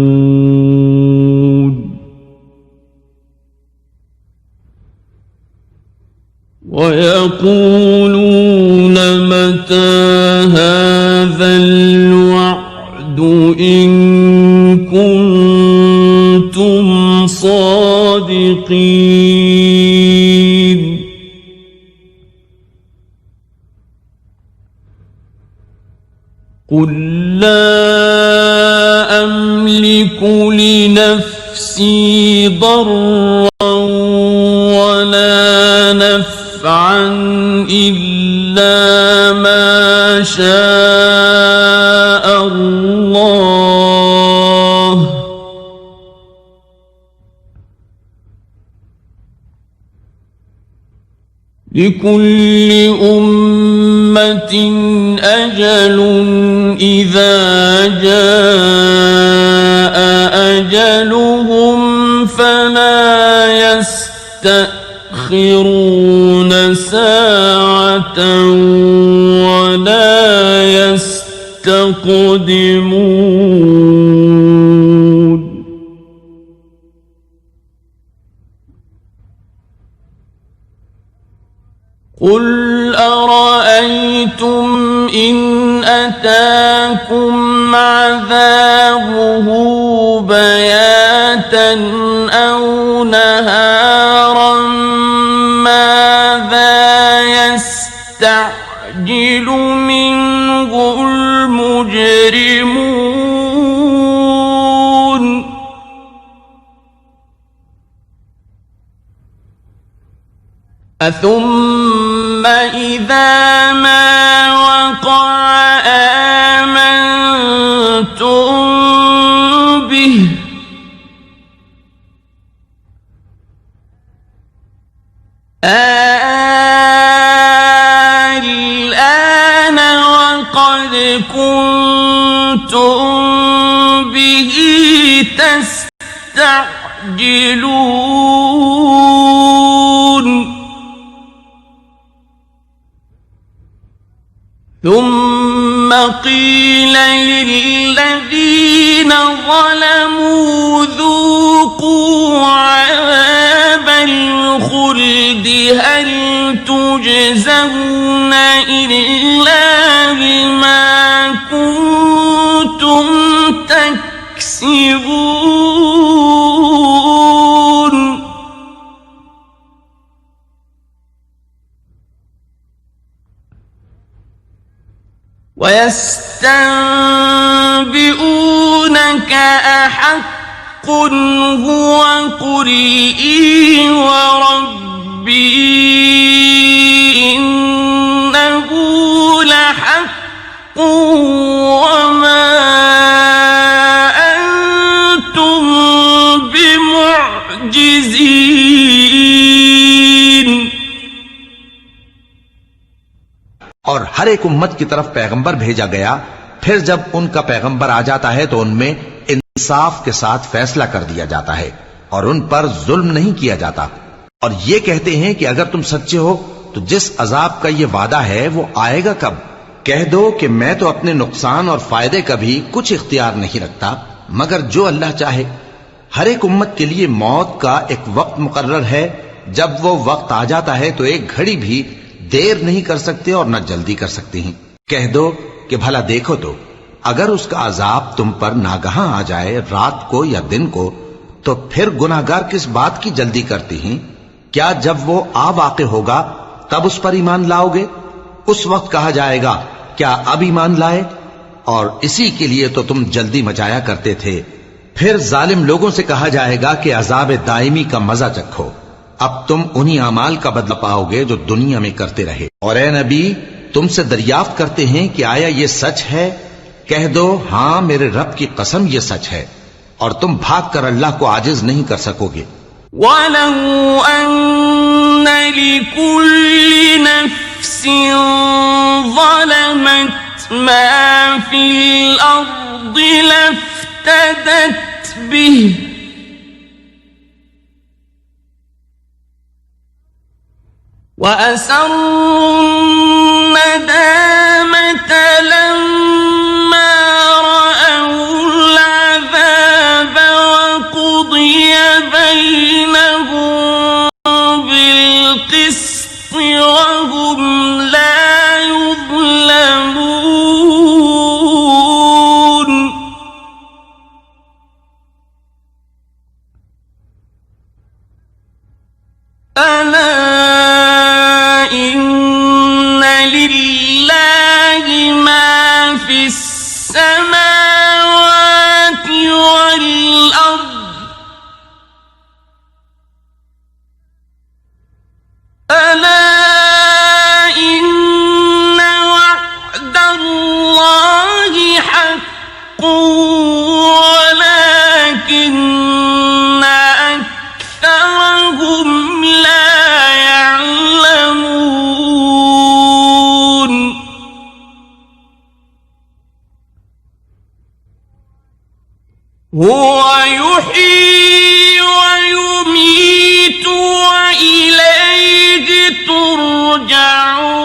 ويقولون متى هذا الوعد إن كنتم صادقين قل لا أملك لنفسي ضرا ولا نفعا إلا ما شاء الله لكل أمة أجل إذا جاء أجلهم فلا يستأخرون ساعة ولا يستقدمون قل أرأيتم إن أتاكم عذابه بياتا أو نهارا ماذا يستعجل منه المجرمون أثم إذا ما وقع آمنتم به الآن وقد كنتم به تستعجلون ثم قيل للذين ظلموا ذوقوا عذاب الخلد هل تجزون إلا بما كنتم تكسبون ويستنبئونك أحق هو قل إي وربي إنه لحق وما أنتم بمعجزين और हर एक उम्मत की तरफ पैगंबर भेजा गया। फिर जब उनका पैगंबर आ जाता है तो उनमें इंसाफ के साथ फैसला कर दिया जाता है और उन पर जुल्म नहीं किया जाता। और ये कहते हैं कि अगर तुम सच्चे हो तो जिस अजाब का ये वादा है वो आएगा कब? कह दो कि मैं तो अपने नुकसान और फायदे का भी कुछ इख्तियार नहीं रखता मगर जो अल्लाह चाहे। हर एक उम्मत के लिए मौत का एक वक्त मुकर्रर है। जब वो वक्त आ जाता है तो एक घड़ी भी देर नहीं कर सकते और न जल्दी कर सकते हैं। कह दो कि भला देखो तो अगर उसका अजाब तुम पर नागहां आ जाए रात को या दिन को तो फिर गुनाहगार किस बात की जल्दी करती हैं? क्या जब वो आ वाक़े होगा तब उस पर ईमान लाओगे? उस वक्त कहा जाएगा क्या अब ईमान लाए? और इसी के लिए तो तुम जल्दी मचाया करते थे। फिर जालिम लोगों से कहा जाएगा कि अजाब दायमी का मजा चखो। अब तुम उन्हीं अमाल का बदला पाओगे जो दुनिया में करते रहे। और ए नबी तुमसे दरियाफ्त करते हैं कि आया ये सच है? कह दो हां मेरे रब की कसम ये सच है। और तुम भाग कर अल्लाह को आजिज नहीं कर सकोगे। वलौ अन्न लिकुल्लि नफ्सिन ज़लमत मा फिल अर्दि लफ्तदत बिहि وأسروا الندامة لما رأوا العذاب وقضي بينهم بالقسط ألا إن لله ما في السماوات والأرض ألا إن وعد الله حق ولكن أكثرهم لا يعلمون هو يحيي ويميت وإليه ترجعون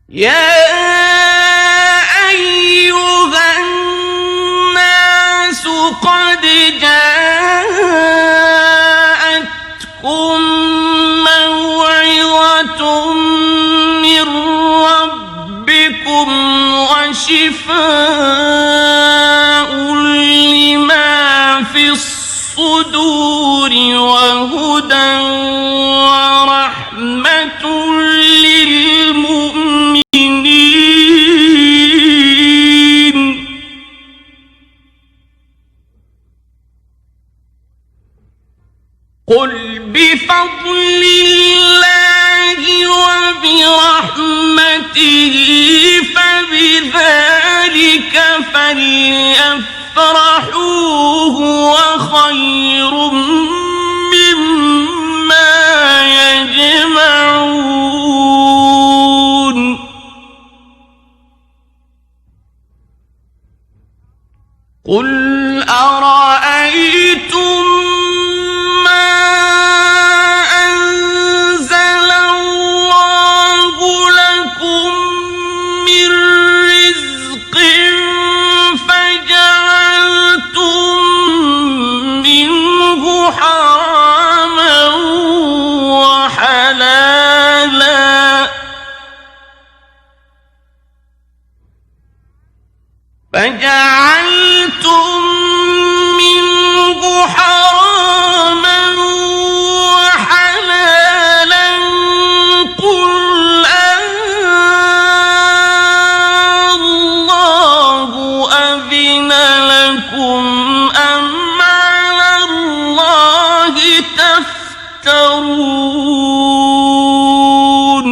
يا أيها الناس قد جاءتكم موعظة من ربكم وشفاء لما في الصدور وهدى ورحمة للمؤمنين قل بفضل الله وبرحمته فبذلك فليفرحوا هو خير مما يجمعون قل أرأيتم فجعلتم منه حراما وحلالا قل الله أذن لكم أم على الله تفترون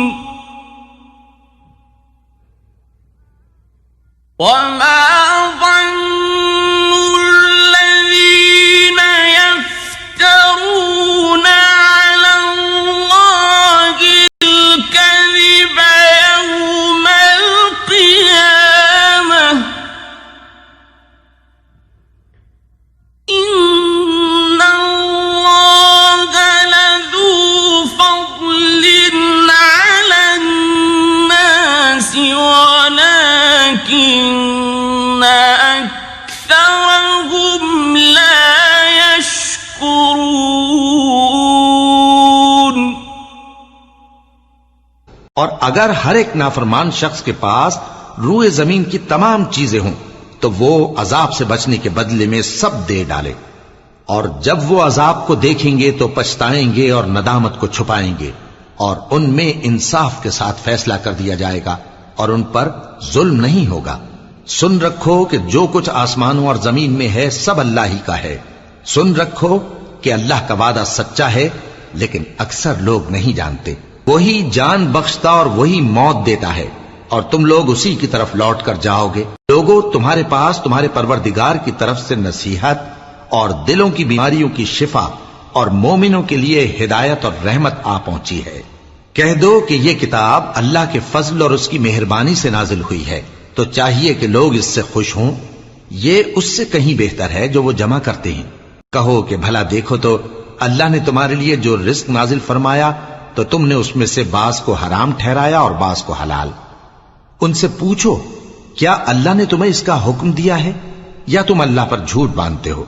وما ولكن أكثرهم لا يشكرون और अगर हर एक नाफरमान शख्स के पास रूए जमीन की तमाम चीजें हों तो वो अजाब से बचने के बदले में सब दे डाले, और जब वो अजाब को देखेंगे तो पछताएंगे और नदामत को छुपाएंगे, और उनमें इंसाफ के साथ फैसला कर दिया जाएगा और उन पर जुल्म नहीं होगा। सुन रखो कि जो कुछ आसमानों और जमीन में है सब अल्लाह ही का है। सुन रखो कि अल्लाह का वादा सच्चा है, लेकिन अक्सर लोग नहीं जानते। वही जान बख्शता और वही मौत देता है, और तुम लोग उसी की तरफ लौट कर जाओगे। लोगों, तुम्हारे पास तुम्हारे परवरदिगार की तरफ से नसीहत और दिलों की बीमारियों की शिफा और मोमिनों के लिए हिदायत और रहमत आ पहुंची है। कह दो कि यह किताब अल्लाह के फजल और उसकी मेहरबानी से नाजिल हुई है, तो चाहिए कि लोग इससे खुश हों। ये उससे कहीं बेहतर है जो वो जमा करते हैं। कहो कि भला देखो तो अल्लाह ने तुम्हारे लिए जो रिस्क नाजिल फरमाया तो तुमने उसमें से बास को हराम ठहराया और बास को हलाल। उनसे पूछो, क्या अल्लाह ने तुम्हें इसका हुक्म दिया है या तुम अल्लाह पर झूठ बांधते हो?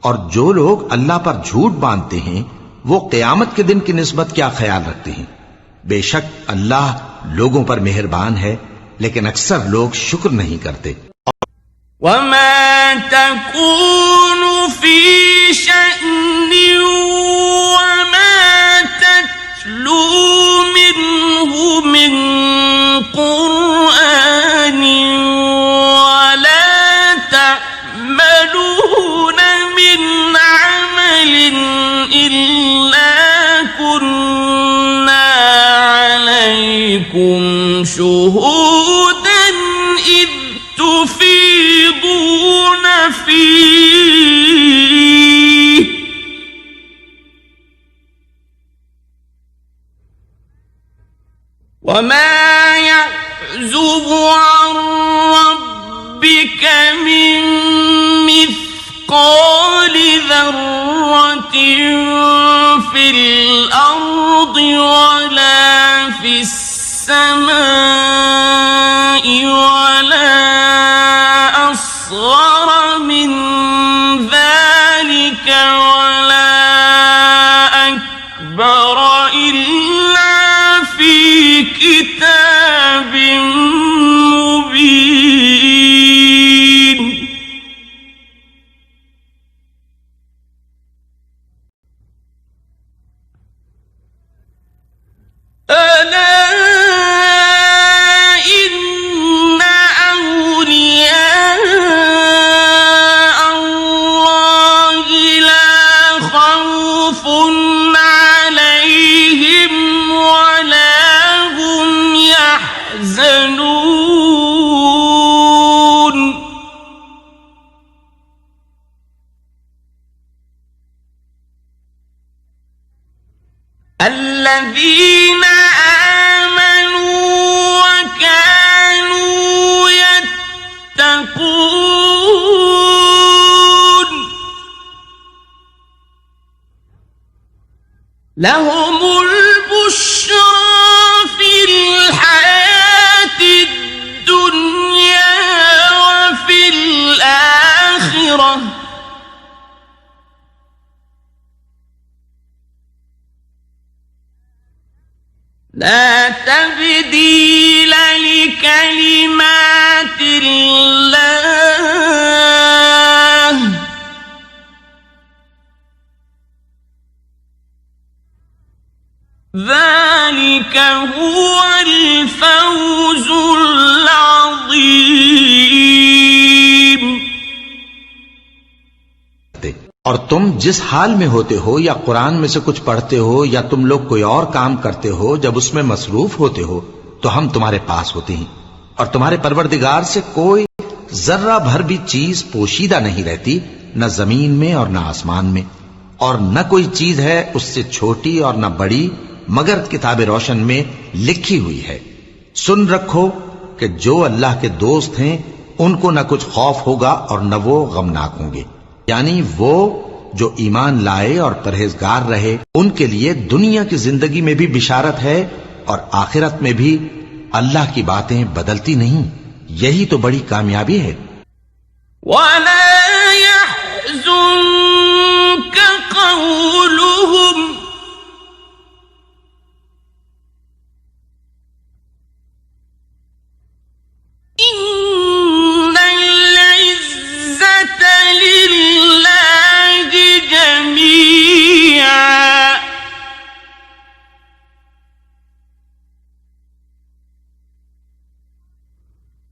और जो लोग अल्लाह पर झूठ बांधते हैं वो क़यामत के दिन की निस्बत क्या ख्याल रखते हैं? बेशक अल्लाह लोगों पर मेहरबान है, लेकिन अक्सर लोग शुक्र नहीं करते। وما تكون في شأن وما تتلو منه من قرآن ولا تعملون من عمل إلا كنا عليكم شهودا إذ تفيضون فيه وما يعزب عن ربك من مثقال ذرة في الأرض ولا في السماء ولا أصغر من ذلك ولا أكبر إلا في كتاب مبين ألا إن أولياء الله لا خوف عليهم ولا هم يحزنون الذين آمنوا وكانوا يتقون لهم البشرى في الحياة الدنيا وفي الآخرة لا تبديل لكلمات الله ذلك هو الفوز العظيم और तुम जिस हाल में होते हो या कुरान में से कुछ पढ़ते हो या तुम लोग कोई और काम करते हो, जब उसमें मसरूफ होते हो तो हम तुम्हारे पास होते हैं और तुम्हारे परवरदिगार से कोई जर्रा भर भी चीज पोशीदा नहीं रहती, न जमीन में और न आसमान में, और न कोई चीज है उससे छोटी और न बड़ी मगर किताब रोशन में लिखी हुई है। सुन रखो कि जो अल्लाह के दोस्त हैं उनको न कुछ खौफ होगा और न वो गमनाक होंगे, यानी वो जो ईमान लाए और परहेजगार रहे उनके लिए दुनिया की जिंदगी में भी बिशारत है और आखिरत में भी अल्लाह की बातें बदलती नहीं। यही तो बड़ी कामयाबी है। वला यहज़ुनक क़ौलुहुम इन्नल इज़्ज़त लिल्लाहि जमीआ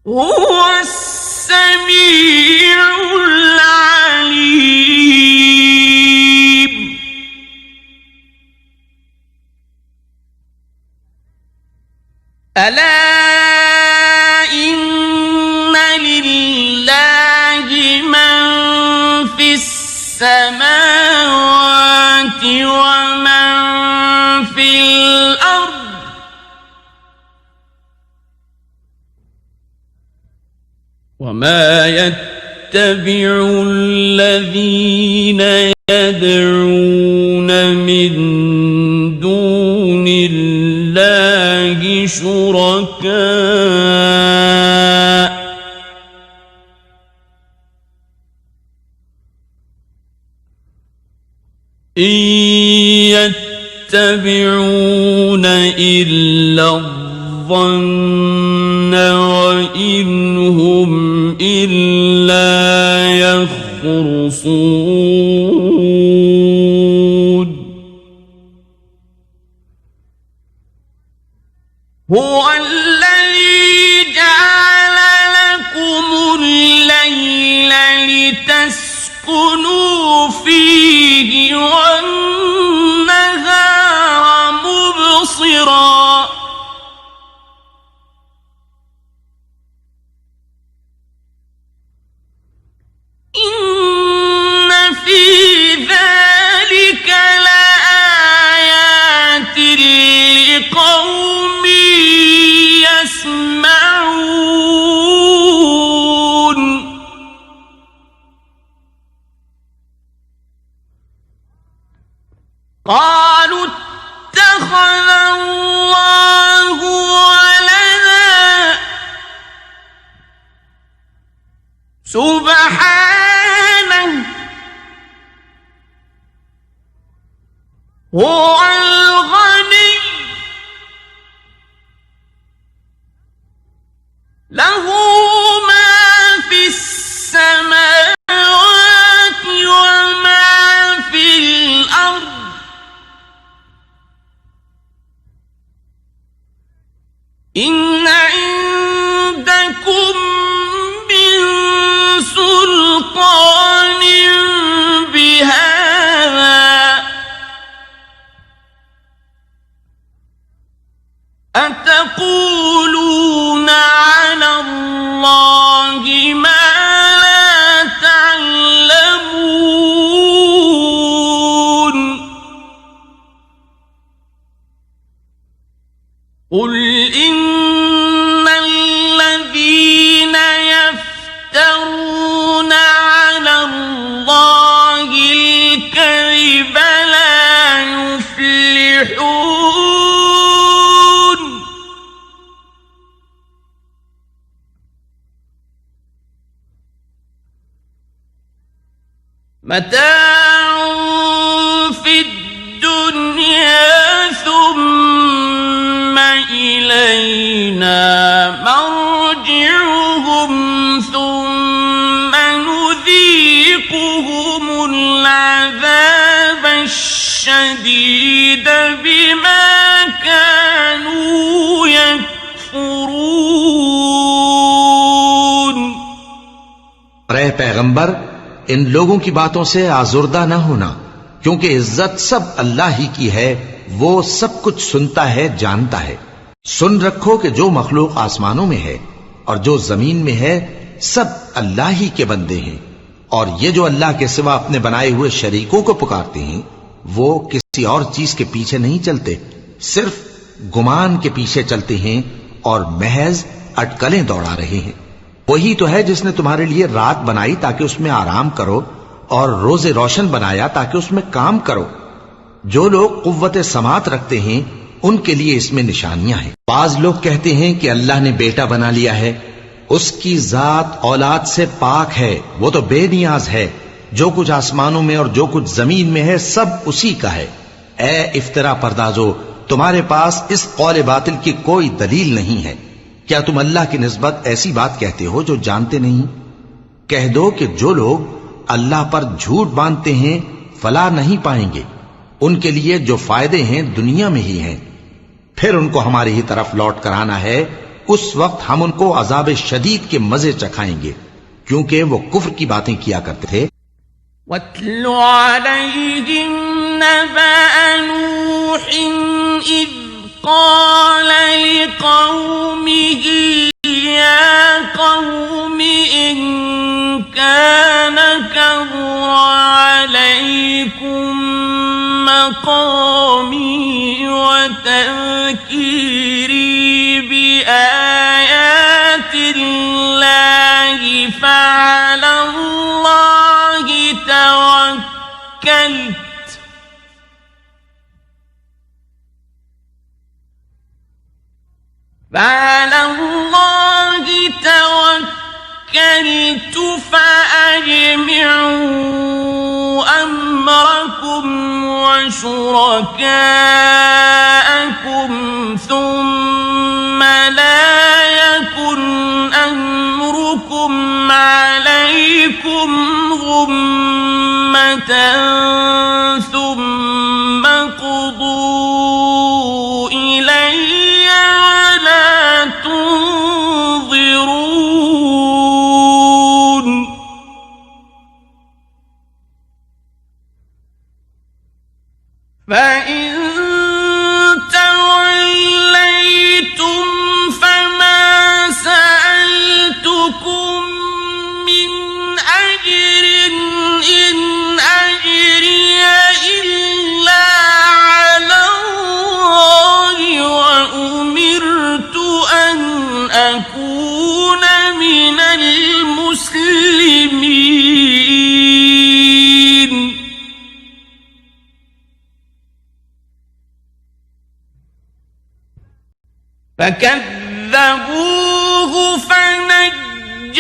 हुवा अस्समीउल अलीम। अला इन्न लिल्लाहि मन फिस समावाति व मन फिल अर्द وما يتبع الذين يدعون من دون الله شركاء إن يتبعون إلا الظن وإن هم إلا سبحانه هو الغني له ما في السماوات وما في الأرض إن عندكم من سلطان بهذا أتقولون على الله ما لا تعلمون قل إن الذين يفترون على الله الكذب لا يفلحون متاع في الدنيا ثم إلينا مرجعهم ثم نذيقهم العذاب الشديد بما كانوا يكفرون. اے पैगंबर, इन लोगों की बातों से आजुर्दा न होना, क्योंकि इज्जत सब अल्लाह ही की है। वो सब कुछ सुनता है, जानता है। सुन रखो कि जो मखलूक आसमानों में है और जो जमीन में है सब अल्लाह ही के बंदे हैं, और ये जो अल्लाह के सिवा अपने बनाए हुए शरीकों को पुकारते हैं वो किसी और चीज के पीछे नहीं चलते, सिर्फ गुमान के पीछे चलते हैं और महज अटकलें दौड़ा रहे हैं। वही तो है जिसने तुम्हारे लिए रात बनाई ताकि उसमें आराम करो और रोजे रोशन बनाया ताकि उसमें काम करो। जो लोग कुव्वत समात रखते हैं उनके लिए इसमें निशानियां हैं। बाज लोग कहते हैं कि अल्लाह ने बेटा बना लिया है, उसकी जात औलाद से पाक है, वो तो बेनियाज है। जो कुछ आसमानों में और जो कुछ जमीन में है सब उसी का है। ए इफ्तरा परदाजो, तुम्हारे पास इस कौल बातिल की कोई दलील नहीं है। क्या तुम अल्लाह की निस्बत ऐसी बात कहते हो जो जानते नहीं? कह दो कि जो लोग अल्लाह पर झूठ बांधते हैं फलाह नहीं पाएंगे, उनके लिए जो फायदे हैं दुनिया में ही हैं। फिर उनको हमारी ही तरफ लौट कर आना है, उस वक्त हम उनको अजाब शदीद के मजे चखाएंगे, क्योंकि वो कुफ्र की बातें किया करते थे। वत्लु अलैहिम नबअ नूह इज़ قال لقومه يا قوم إن كان كبر عليكم مقامي وتذكيري بآيات الله فعلى الله توكلت فأجمعوا أمركم وشركاءكم ثم لا يكن أمركم عليكم غمة ثم قضوا إلي ولا تنظرون. فإن توليتم فما سألتكم من أجر إن أجري إلا على الله وأمرت أن أكون من المسلمين. فكذبوه فنجيناه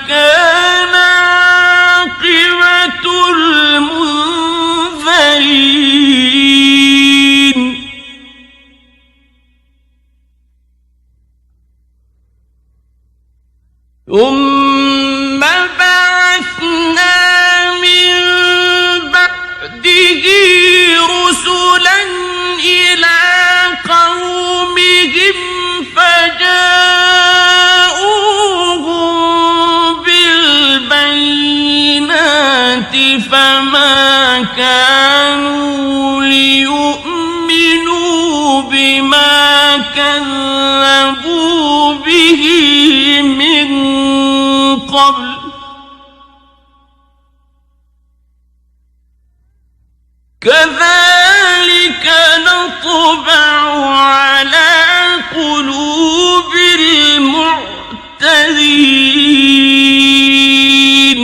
كان عاقبة المنذرين ثم بعثنا من بعده رسلا إلى قومهم فجاءوهم بالبينات فما كانوا ليؤمنوا بما كذبوا به من قبل كذلك نطبع على قلوب المعتدين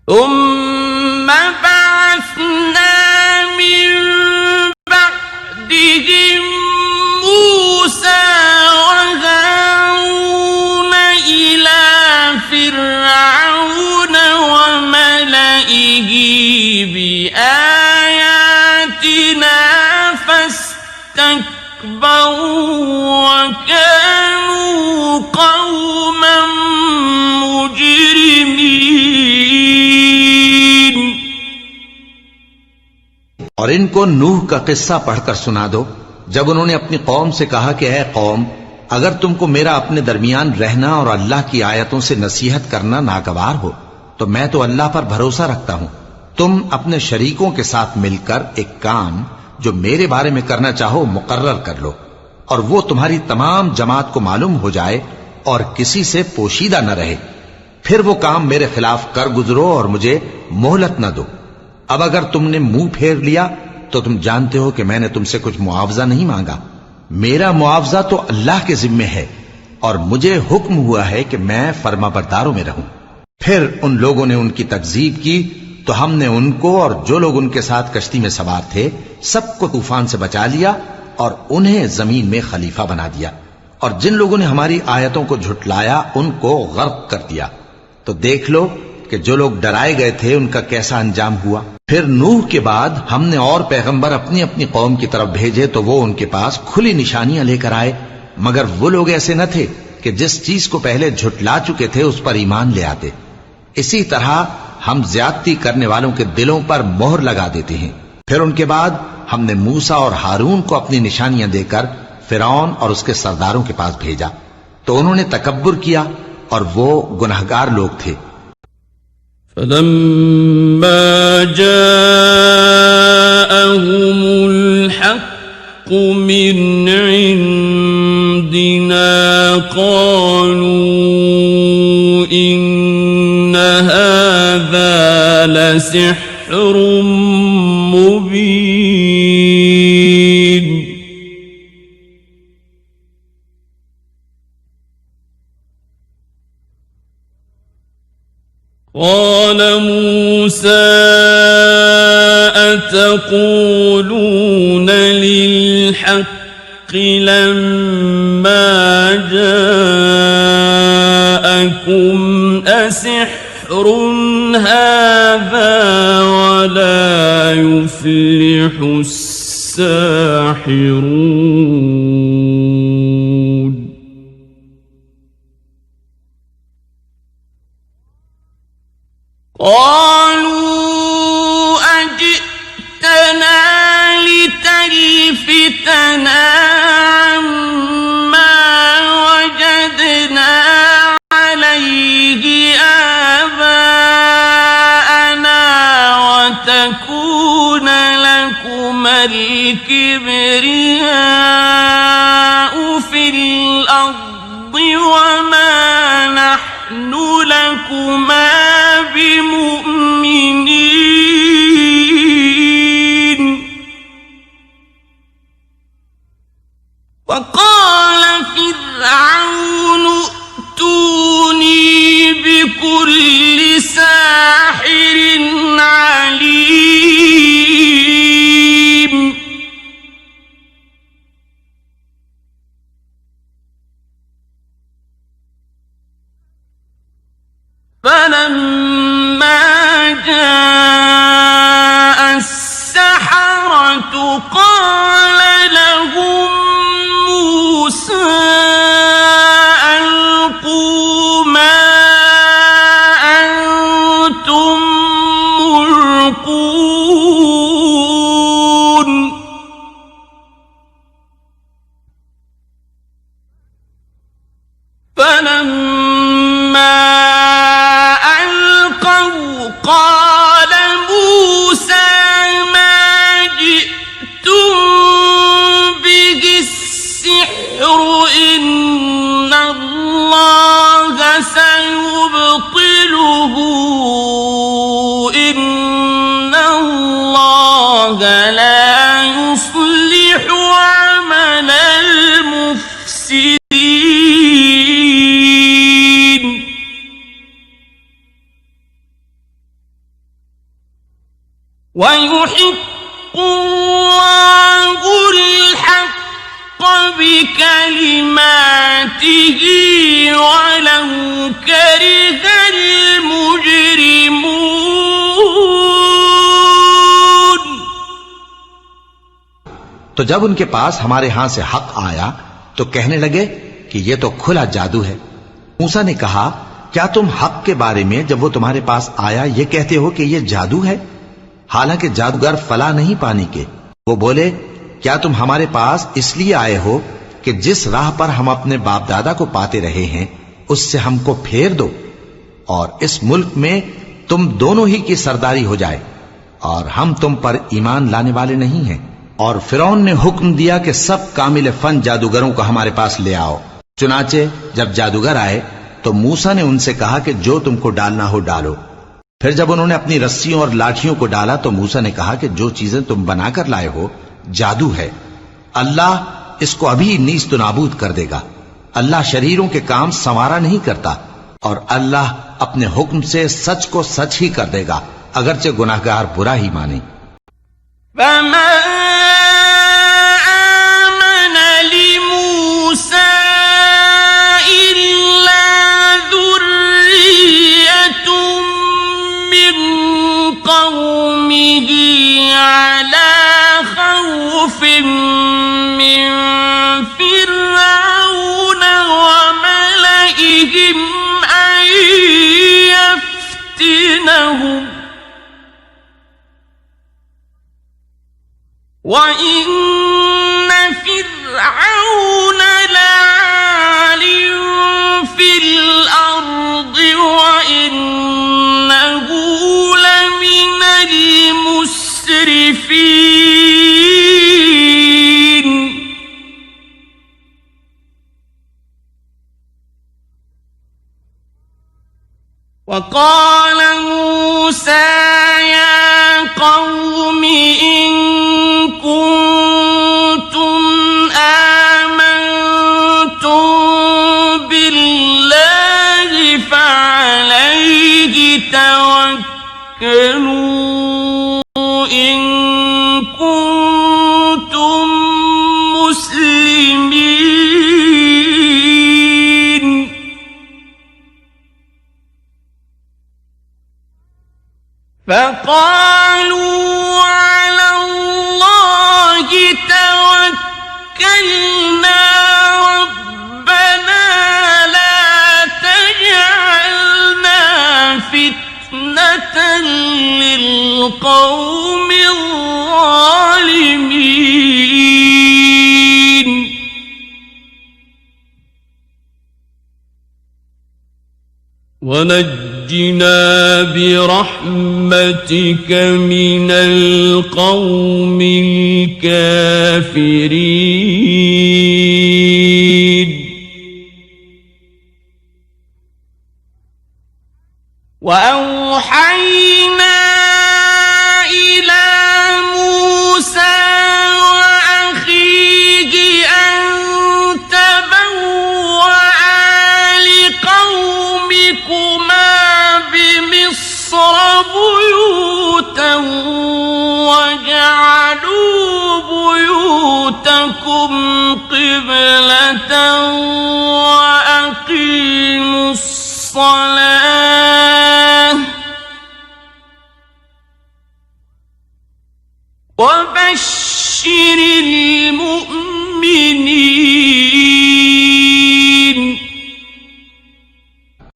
ثم بعثنا من بعدهم موسى وهارون إلى فرعون وملئه بآياتنا فاستكبروا وكانوا قوما مجرمين और इनको नूह का किस्सा पढ़कर सुना दो जब उन्होंने अपनी कौम से कहा कि ऐ कौम, अगर तुमको मेरा अपने दरमियान रहना और अल्लाह की आयतों से नसीहत करना नागवार हो तो मैं तो अल्लाह पर भरोसा रखता हूं। तुम अपने शरीकों के साथ मिलकर एक काम जो मेरे बारे में करना चाहो मुकर्रर कर लो और वो तुम्हारी तमाम जमात को मालूम हो जाए और किसी से पोशीदा न रहे। फिर वो काम मेरे खिलाफ कर गुजरो और मुझे मोहलत न दो। अब अगर तुमने मुंह फेर लिया तो तुम जानते हो कि मैंने तुमसे कुछ मुआवजा नहीं मांगा। मेरा मुआवजा तो अल्लाह के जिम्मे है और मुझे हुक्म हुआ है कि मैं फर्माबरदारों में रहूं। फिर उन लोगों ने उनकी तकजीब की तो हमने उनको और जो लोग उनके साथ कश्ती में सवार थे सबको तूफान से बचा लिया और उन्हें जमीन में खलीफा बना दिया। और जिन लोगों ने हमारी आयतों को झुटलाया उनको गर्क कर दिया। तो देख लो कि जो लोग डराए गए थे उनका कैसा अंजाम हुआ। फिर नूह के बाद हमने और पैगंबर अपनी अपनी कौम की तरफ भेजे तो वो उनके पास खुली निशानियां लेकर आए, मगर वो लोग ऐसे न थे कि जिस चीज को पहले झुटला चुके थे उस पर ईमान ले आते। इसी तरह हम ज्यादती करने वालों के दिलों पर मोहर लगा देते हैं। फिर उनके बाद हमने मूसा और हारून को अपनी निशानियां देकर फिरौन और उसके सरदारों के पास भेजा तो उन्होंने तकब्बुर किया और वो गुनहगार लोग थे। فلما جاءهم الحق من عندنا قالوا إن هذا لسحر مبين قال موسى أتقولون للحق لما جاءكم أسحر هذا ولا يفلح الساحرون قالوا أجئتنا لتلفتنا عما وجدنا عليه آباءنا وتكون لكما الكبرياء في الأرض وما نحن لكما بمؤمنين وقال فرعون ائتوني بكل ساحر عليم فلما ألقوا قال موسى ما جئتم به السحر إن الله سيبطله إن الله لا يصلح عمل المفسدين ويحق الله الحق بكلماته ولو كره المجرمون. तो जब उनके पास हमारे यहां से हक आया तो कहने लगे कि ये तो खुला जादू है। मूसा ने कहा, क्या तुम हक के बारे में जब वो तुम्हारे पास आया ये कहते हो कि ये जादू है, हालांकि जादूगर फला नहीं पानी के। वो बोले, क्या तुम हमारे पास इसलिए आए हो कि जिस राह पर हम अपने बाप दादा को पाते रहे हैं उससे हमको फेर दो और इस मुल्क में तुम दोनों ही की सरदारी हो जाए, और हम तुम पर ईमान लाने वाले नहीं हैं। और फिरौन ने हुक्म दिया कि सब कामिल फन जादूगरों को हमारे पास ले आओ। चुनाचे जब जादूगर आए तो मूसा ने उनसे कहा कि जो तुमको डालना हो डालो। फिर जब उन्होंने अपनी रस्सियों और लाठियों को डाला तो मूसा ने कहा कि जो चीजें तुम बनाकर लाए हो जादू है, अल्लाह इसको अभी नीस्त नाबूद कर देगा। अल्लाह शरीरों के काम संवारा नहीं करता, और अल्लाह अपने हुक्म से सच को सच ही कर देगा, अगरचे गुनाहगार बुरा ही माने। وَإِنَّ فِرْعَوْنَ لَعَالٍ فِي الْأَرْضِ وَإِنَّهُ لَمِنَ الْمُسْرِفِينَ. وقال موسى يا قوم إن كنتم آمنتم بالله فعليه توكلوا إن كنتم مسلمين. فقالوا على الله توكلنا ربنا لا تجعلنا فتنة للقوم الظالمين. ونجنا برحمتك من القوم الكافرين. وأوحينا إلى موسى وأخيه أن تبوأ لقومكما بمصر بيوتا وجعلوا بيوتكم قبلة وأقيموا الصلاة وبشر المؤمنين.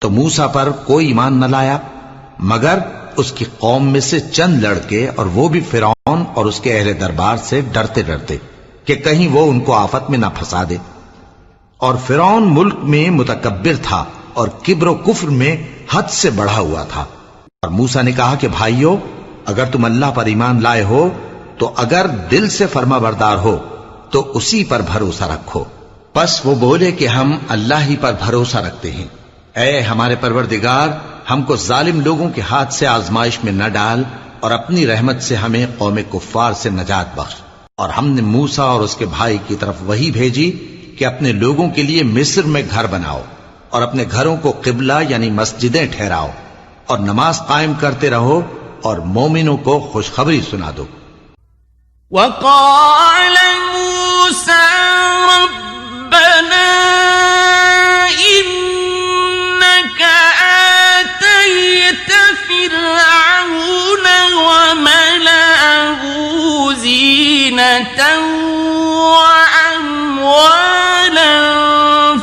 तो मूसा पर कोई ईमान न लाया मगर उसकी कौम में से चंद लड़के, और वो भी फिरौन और उसके अहले दरबार से डरते डरते कि कहीं वो उनको आफत में न फंसा दे। और फिरौन मुल्क में मुतकब्बिर था और किब्र कुफ्र में हद से बढ़ा हुआ था। और मूसा ने कहा कि भाइयों, अगर तुम अल्लाह पर ईमान लाए हो तो अगर दिल से फर्माबरदार हो तो उसी पर भरोसा रखो। बस वो बोले कि हम अल्लाह ही पर भरोसा रखते हैं। ऐ हमारे परवरदिगार, हमको जालिम लोगों के हाथ से आजमाइश में न डाल और अपनी रहमत से हमें कौम कुफ्फार से नजात बख्श। और हमने मूसा और उसके भाई की तरफ वही भेजी कि अपने लोगों के लिए मिस्र में घर बनाओ और अपने घरों को किबला यानी मस्जिदें ठहराओ और नमाज कायम करते रहो और मोमिनों को खुशखबरी सुना दो। वक़ाल मूसा रब्बना इन्नका आतैत फिरऔन व मलअहु ज़ीनतन व अम्वालन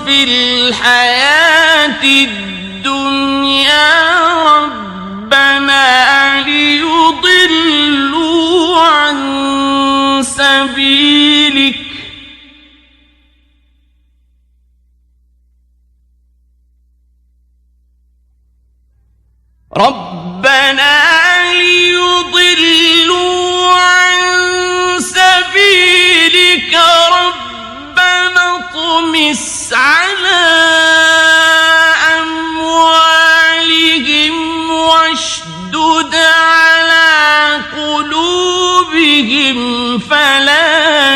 फिल हयातिद दुनिया रब्बना लियुदिल्लू अन सबीलिक रब्बना लियुदिल्लू अन सबीलिक रब्बना तुमिस अला अम्वालिहिम वश्दुद अला कुलूबिहिम फला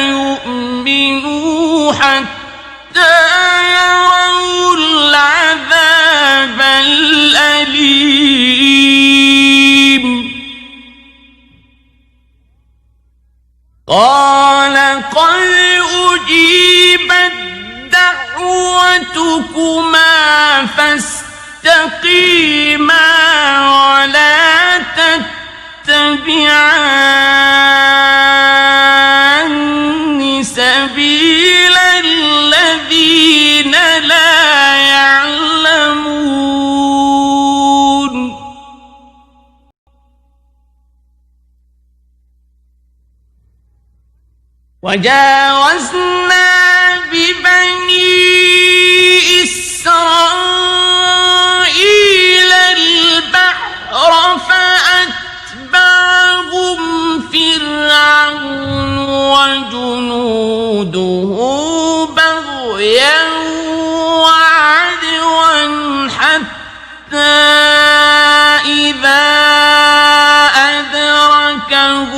युमिनू हत्ता यरौल अज़ाबल अलीम। قال قد أجيبت دعوتكما فاستقيما ولا تتبعان سبيل الذين لا يعلمون। وجاوزنا ببني إسرائيل البحر فأتبعهم فرعون وجنوده بغيا وعدوا حتى إذا أدركه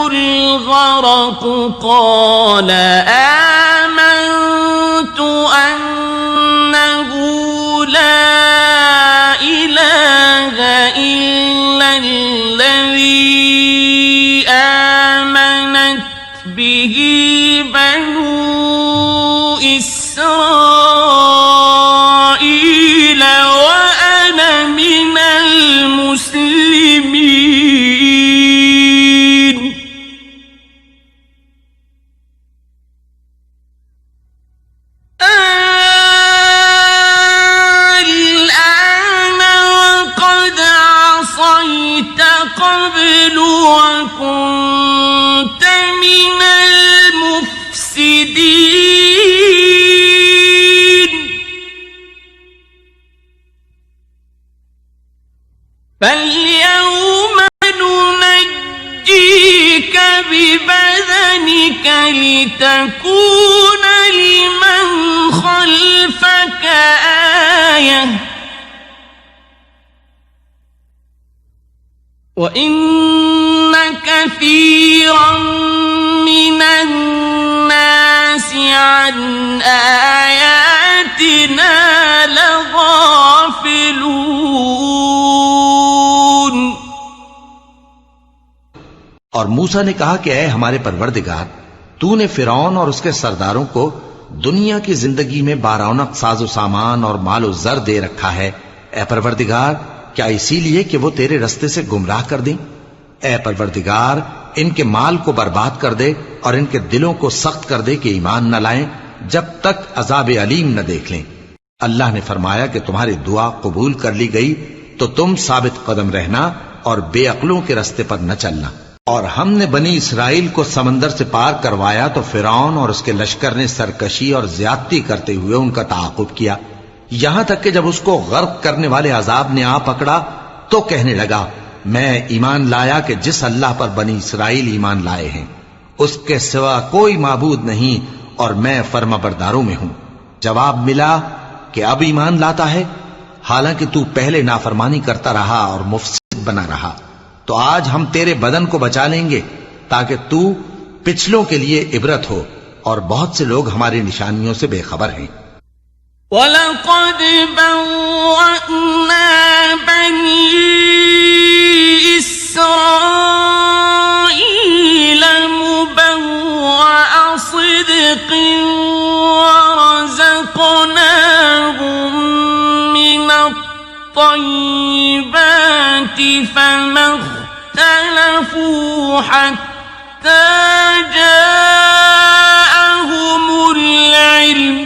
الغرق قال آمنت أنه لا إله إلا الذي آمنت به بنو إسرائيل وأنا من المسلمين. الآن وقد عصيت قبل وكنت من المفسدين فاليوم ننجيك ببدنك لتكون لمن خلفك آية وإن كثيرا من الناس عن آياتنا لغافلون. और मूसा ने कहा कि ऐ हमारे परवरदिगार, तूने फिरौन और उसके सरदारों को दुनिया की जिंदगी में बारौनक साजो सामान और मालो जर दे रखा है। ऐ परवरदिगार, क्या इसीलिए कि वो तेरे रस्ते से गुमराह कर दें? ऐ परवरदिगार, इनके माल को बर्बाद कर दे और इनके दिलों को सख्त कर दे कि ईमान न लाएं जब तक अजाब अलीम न देख लें। अल्लाह ने फरमाया कि तुम्हारी दुआ कबूल कर ली गई तो तुम साबित कदम रहना और बेअक्लों के रास्ते पर न चलना। और हमने बनी इसराइल को समंदर से पार करवाया तो फिरौन और उसके लश्कर ने सरकशी और ज्यादती करते हुए उनका ताक़ुब किया, यहां तक कि जब उसको गर्क करने वाले अजाब ने आ पकड़ा तो कहने लगा, मैं ईमान लाया कि जिस अल्लाह पर बनी इसराइल ईमान लाए हैं उसके सिवा कोई माबूद नहीं और मैं फर्माबरदारों में हूं। जवाब मिला कि अब ईमान लाता है, हालांकि तू पहले नाफरमानी करता रहा और मुफसिद बना रहा। तो आज हम तेरे बदन को बचा लेंगे ताकि तू पिछलों के लिए इबरत हो, और बहुत से लोग हमारी निशानियों से बेखबर हैं। वलक़द बव्वअना बनी इस्राईल मुबव्वअ सिद्क़िन वरज़क़नाहुम मिनत्तय्यिबाति फमख्तलफ़ू हत्ता जाअहुमुल इल्म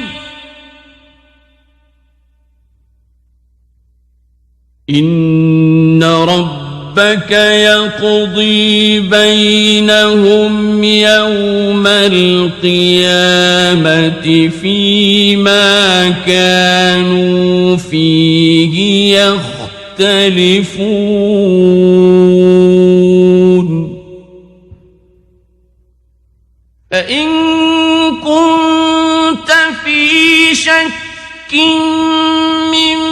इन्न रब्बक यक़दी बैनहुम यौमल क़ियामति फ़ीमा कानू फ़ीहि यख़्तलिफ़ून फ़इन कुन्त फ़ी शक्किन मिम्मा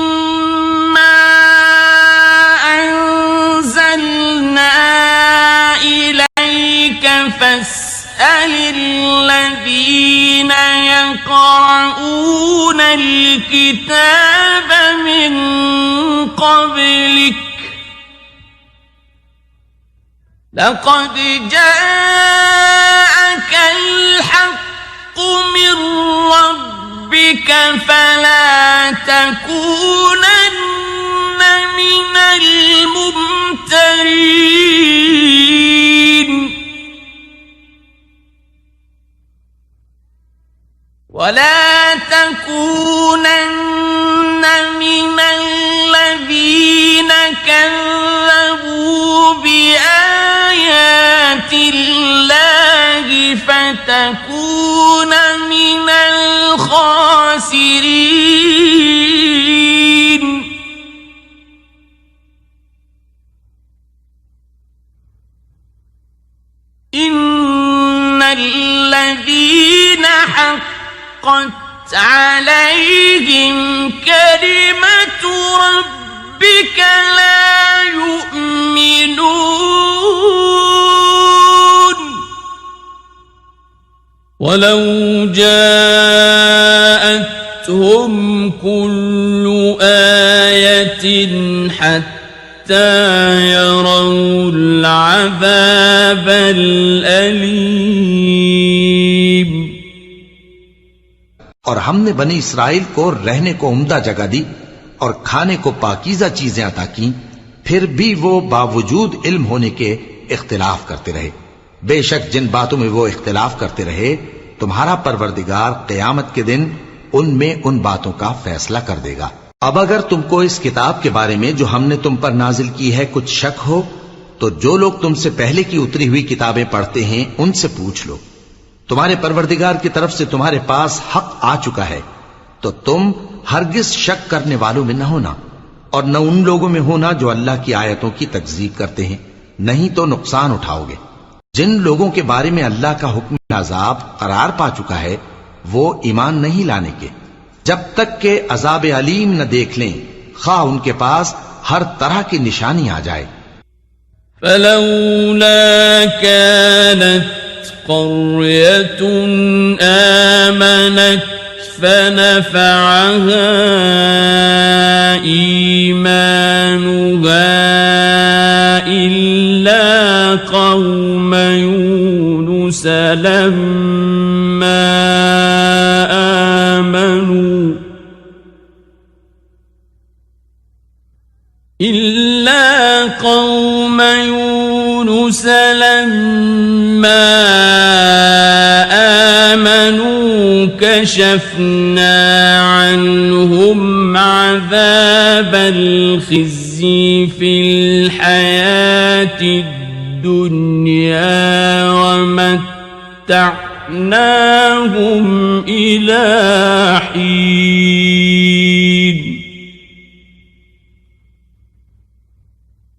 فاسأل الذين يقرؤون الكتاب من قبلك لقد جاءك الحق من ربك فلا تكونن من الممترين ولا تكونن من الذين كذبوا بآيات الله فتكون من الخاسرين إن الذين حقت عليهم كلمة ربك لا يؤمنون ولو جاءتهم كل آية حتى يروا العذاب الأليم। और हमने बनी इसराइल को रहने को उम्दा जगह दी और खाने को पाकीज़ा चीजें अता की, फिर भी वो बावजूद इल्म होने के इख्तिलाफ करते रहे। बेशक जिन बातों में वो इख्तिलाफ करते रहे, तुम्हारा परवरदिगार क़यामत के दिन उनमें उन बातों का फैसला कर देगा। अब अगर तुमको इस किताब के बारे में जो हमने तुम पर नाजिल की है कुछ शक हो, तो जो लोग तुमसे पहले की उतरी हुई किताबें पढ़ते हैं उनसे पूछ लो। तुम्हारे परवरदिगार की तरफ से तुम्हारे पास हक आ चुका है, तो तुम हरगिज शक करने वालों में न होना और न उन लोगों में होना जो अल्लाह की आयतों की तकज़ीब करते हैं, नहीं तो नुकसान उठाओगे। जिन लोगों के बारे में अल्लाह का हुक्म अजाब करार पा चुका है वो ईमान नहीं लाने के, जब तक के अजाब अलीम न देख लें, खा उनके पास हर तरह की निशानी आ जाए। फलौला कानत क़र्यतुन आमनत फनफ़अहा ईमानुहा इल्ला क़ौम यूनुस लम्मा आमनू इल्ला क़ौम यूनुस लम्मा آمنوا كشفنا عنهم عذاب الخزي في الحياة الدنيا ومتعناهم إلى حين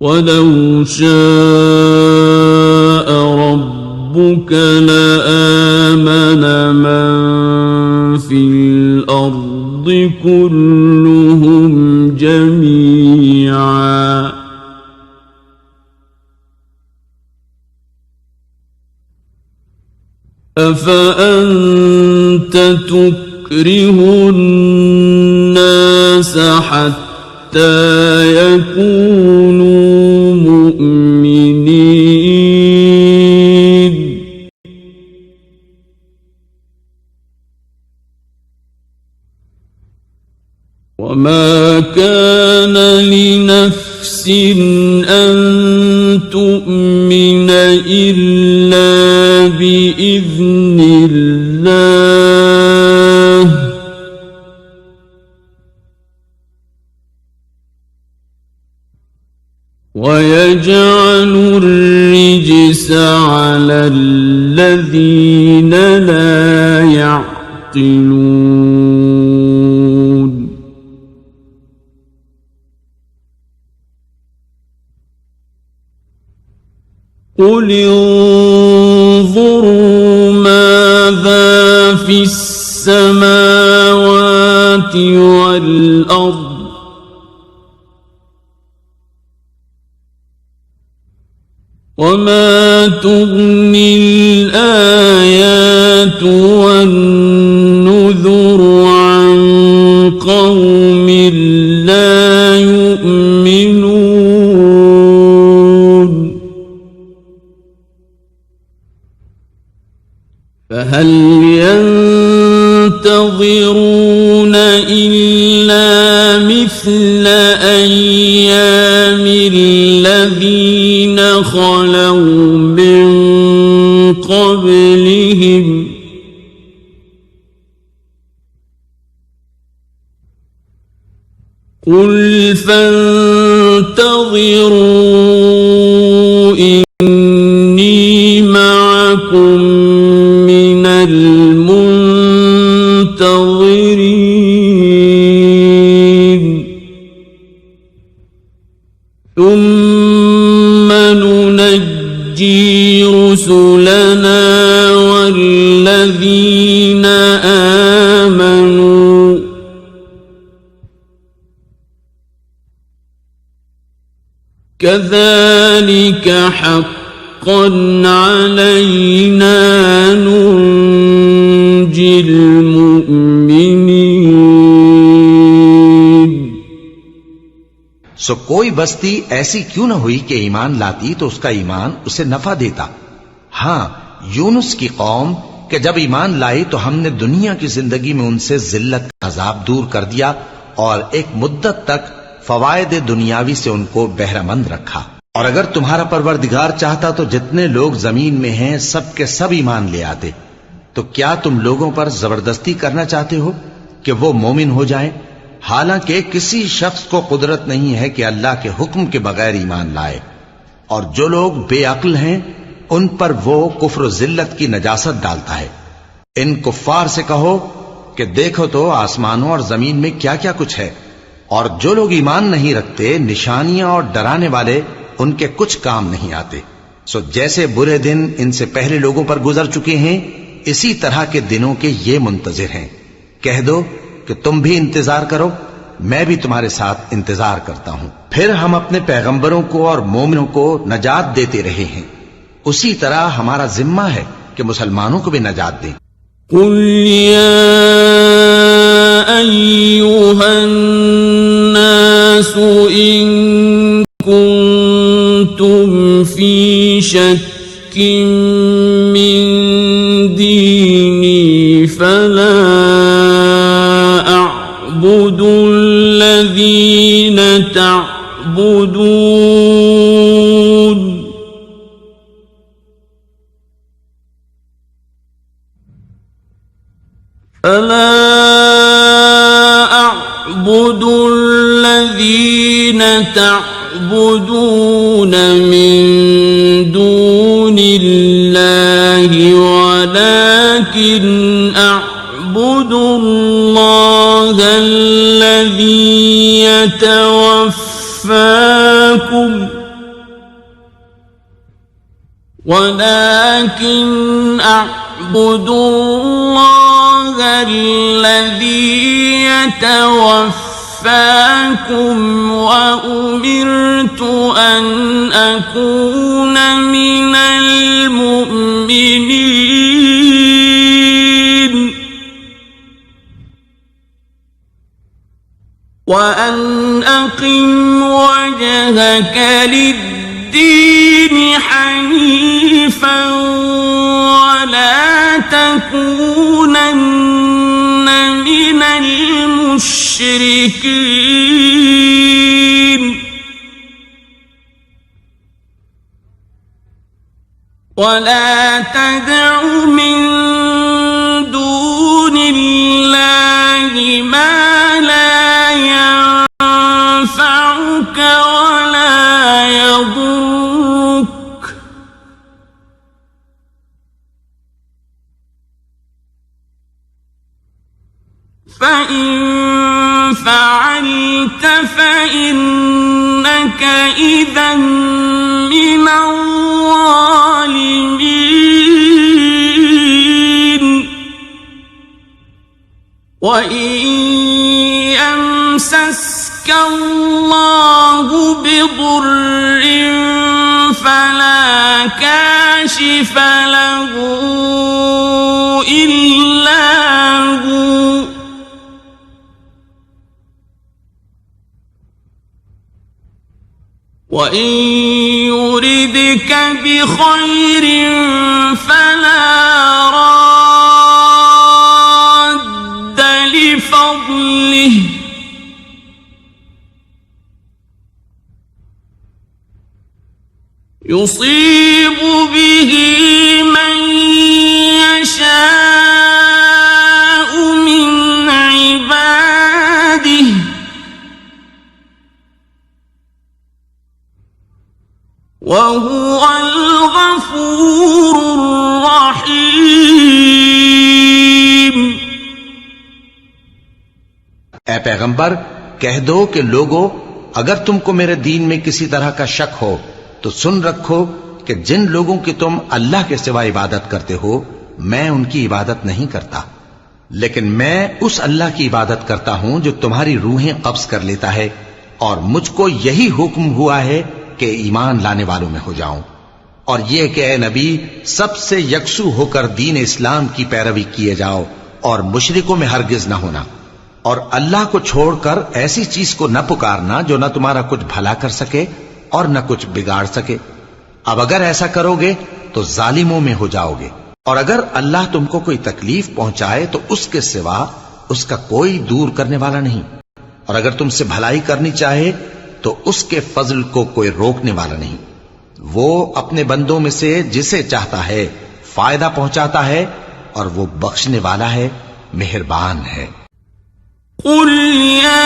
ولو شاء ربك لآمن من في الأرض كلهم جميعا أفأنت تكره الناس حتى يكونوا مؤمنين وما كان لنفس أن تؤمن إلا بإذن الله ويجعل الرجس على الذين لا يعقلون قل انظروا ماذا في السماوات والأرض وما تغني الآيات والنذر عن قوم لا يؤمنون فهل ينتظرون إلا مثل أيام الذين خلوا من قبلهم قل فانتظروا إني معكم من المنتظرين ثم ننجي رسلنا والذين آمنوا كذلك حقا علينا ننجي المؤمنين सो कोई बस्ती ऐसी क्यों न हुई कि ईमान लाती तो उसका ईमान उसे नफा देता। हाँ, यूनुस की कौम कि जब ईमान लाई तो हमने दुनिया की जिंदगी में उनसे जिल्लत का अजाब दूर कर दिया और एक मुद्दत तक फवायद दुनियावी से उनको बहरामंद रखा। और अगर तुम्हारा परवरदिगार चाहता तो जितने लोग जमीन में हैं सब के सब ईमान ले आते। तो क्या तुम लोगों पर जबरदस्ती करना चाहते हो कि वो मोमिन हो जाएं? हालांकि किसी शख्स को कुदरत नहीं है कि अल्लाह के हुक्म के बगैर ईमान लाए। और जो लोग बेअक्ल हैं उन पर वो कुफ्र जिल्लत की नजासत डालता है। इन कुफ्फार से कहो कि देखो तो आसमानों और जमीन में क्या क्या कुछ है, और जो लोग ईमान नहीं रखते निशानियां और डराने वाले उनके कुछ काम नहीं आते। सो जैसे बुरे दिन इनसे पहले लोगों पर गुजर चुके हैं इसी तरह के दिनों के ये मुंतजिर हैं। कह दो कि तुम भी इंतजार करो, मैं भी तुम्हारे साथ इंतजार करता हूं। फिर हम अपने पैगंबरों को और मोमिनों को नजात देते रहे हैं, उसी तरह हमारा जिम्मा है कि मुसलमानों को भी नजात दें। कुल या अय्युहन्नासु इन कुंतुम फी शक्किन मिन दीनी फला الذين تعبدون। فلا أعبد الذين تعبدون من دون الله ولكن أعبد الله الذي يتوفاكم وأمرت أن أكون من المؤمنين وأن أقم وجهك للدين حنيفا ولا تكونن من المشركين ولا تدع من دون الله ما لا ينفعك ولا يضرك فإن فعلت فإنك إذا من الظالمين وإن يمسسك الله بضر فلا كاشف له إلا هو وإن يردك بخير فلا راد لفضله يصيب به من يشاء من عباده وهو الغفور الرحيم ऐ पैगंबर कह दो कि लोगों, अगर तुमको मेरे दीन में किसी तरह का शक हो तो सुन रखो कि जिन लोगों की तुम अल्लाह के सिवा इबादत करते हो मैं उनकी इबादत नहीं करता, लेकिन मैं उस अल्लाह की इबादत करता हूं जो तुम्हारी रूहें कब्ज कर लेता है, और मुझको यही हुक्म हुआ है कि ईमान लाने वालों में हो जाऊं, और यह कि ए नबी सबसे यकसू होकर दीन इस्लाम की पैरवी किए जाओ और मुशरिकों में हरगिज न होना, और अल्लाह को छोड़कर ऐसी चीज को न पुकारना जो न तुम्हारा कुछ भला कर सके और न कुछ बिगाड़ सके। अब अगर ऐसा करोगे तो जालिमों में हो जाओगे, और अगर अल्लाह तुमको कोई तकलीफ पहुंचाए तो उसके सिवा उसका कोई दूर करने वाला नहीं, और अगर तुमसे भलाई करनी चाहे तो उसके फजल को कोई रोकने वाला नहीं। वो अपने बंदों में से जिसे चाहता है फायदा पहुंचाता है, और वो बख्शने वाला है, मेहरबान है। कुल या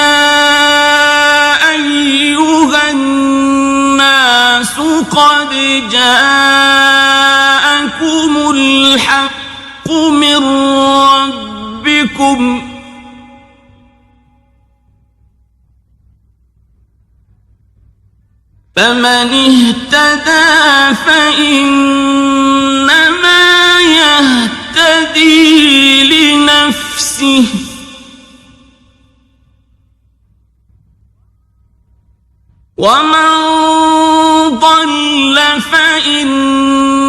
अय्युहन नासु क़द जाअकुमुल हक़्क़ु मिर रब्बिकुम فمن اهتدى فإنما يهتدي لنفسه ومن ضل فإنما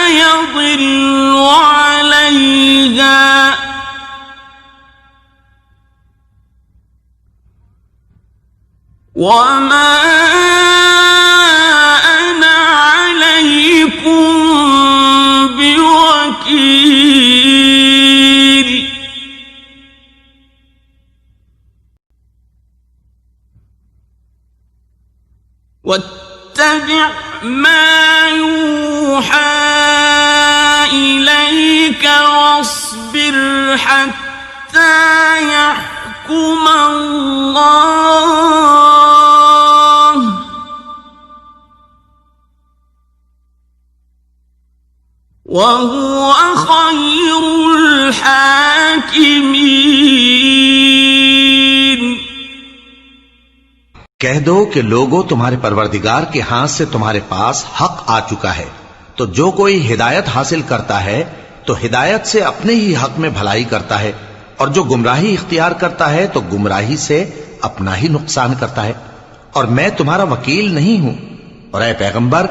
يضل عليها وما أنا عليكم بوكيل واتبع ما يوحى إليك واصبر حتى يحكم الله وهو خير الحاكمين۔ کہہ دو کہ لوگوں تمہارے پروردگار کے ہاتھ سے تمہارے پاس حق آ چکا ہے، تو جو کوئی ہدایت حاصل کرتا ہے تو ہدایت سے اپنے ہی حق میں بھلائی کرتا ہے، اور جو گمراہی اختیار کرتا ہے تو گمراہی سے اپنا ہی نقصان کرتا ہے، اور میں تمہارا وکیل نہیں ہوں۔ اور اے پیغمبر،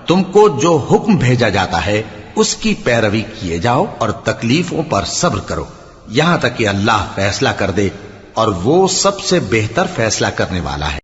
تم کو جو حکم بھیجا جاتا ہے اس کی پیروی کیے جاؤ اور تکلیفوں پر صبر کرو یہاں تک کہ اللہ فیصلہ کر دے، اور وہ سب سے بہتر فیصلہ کرنے والا ہے۔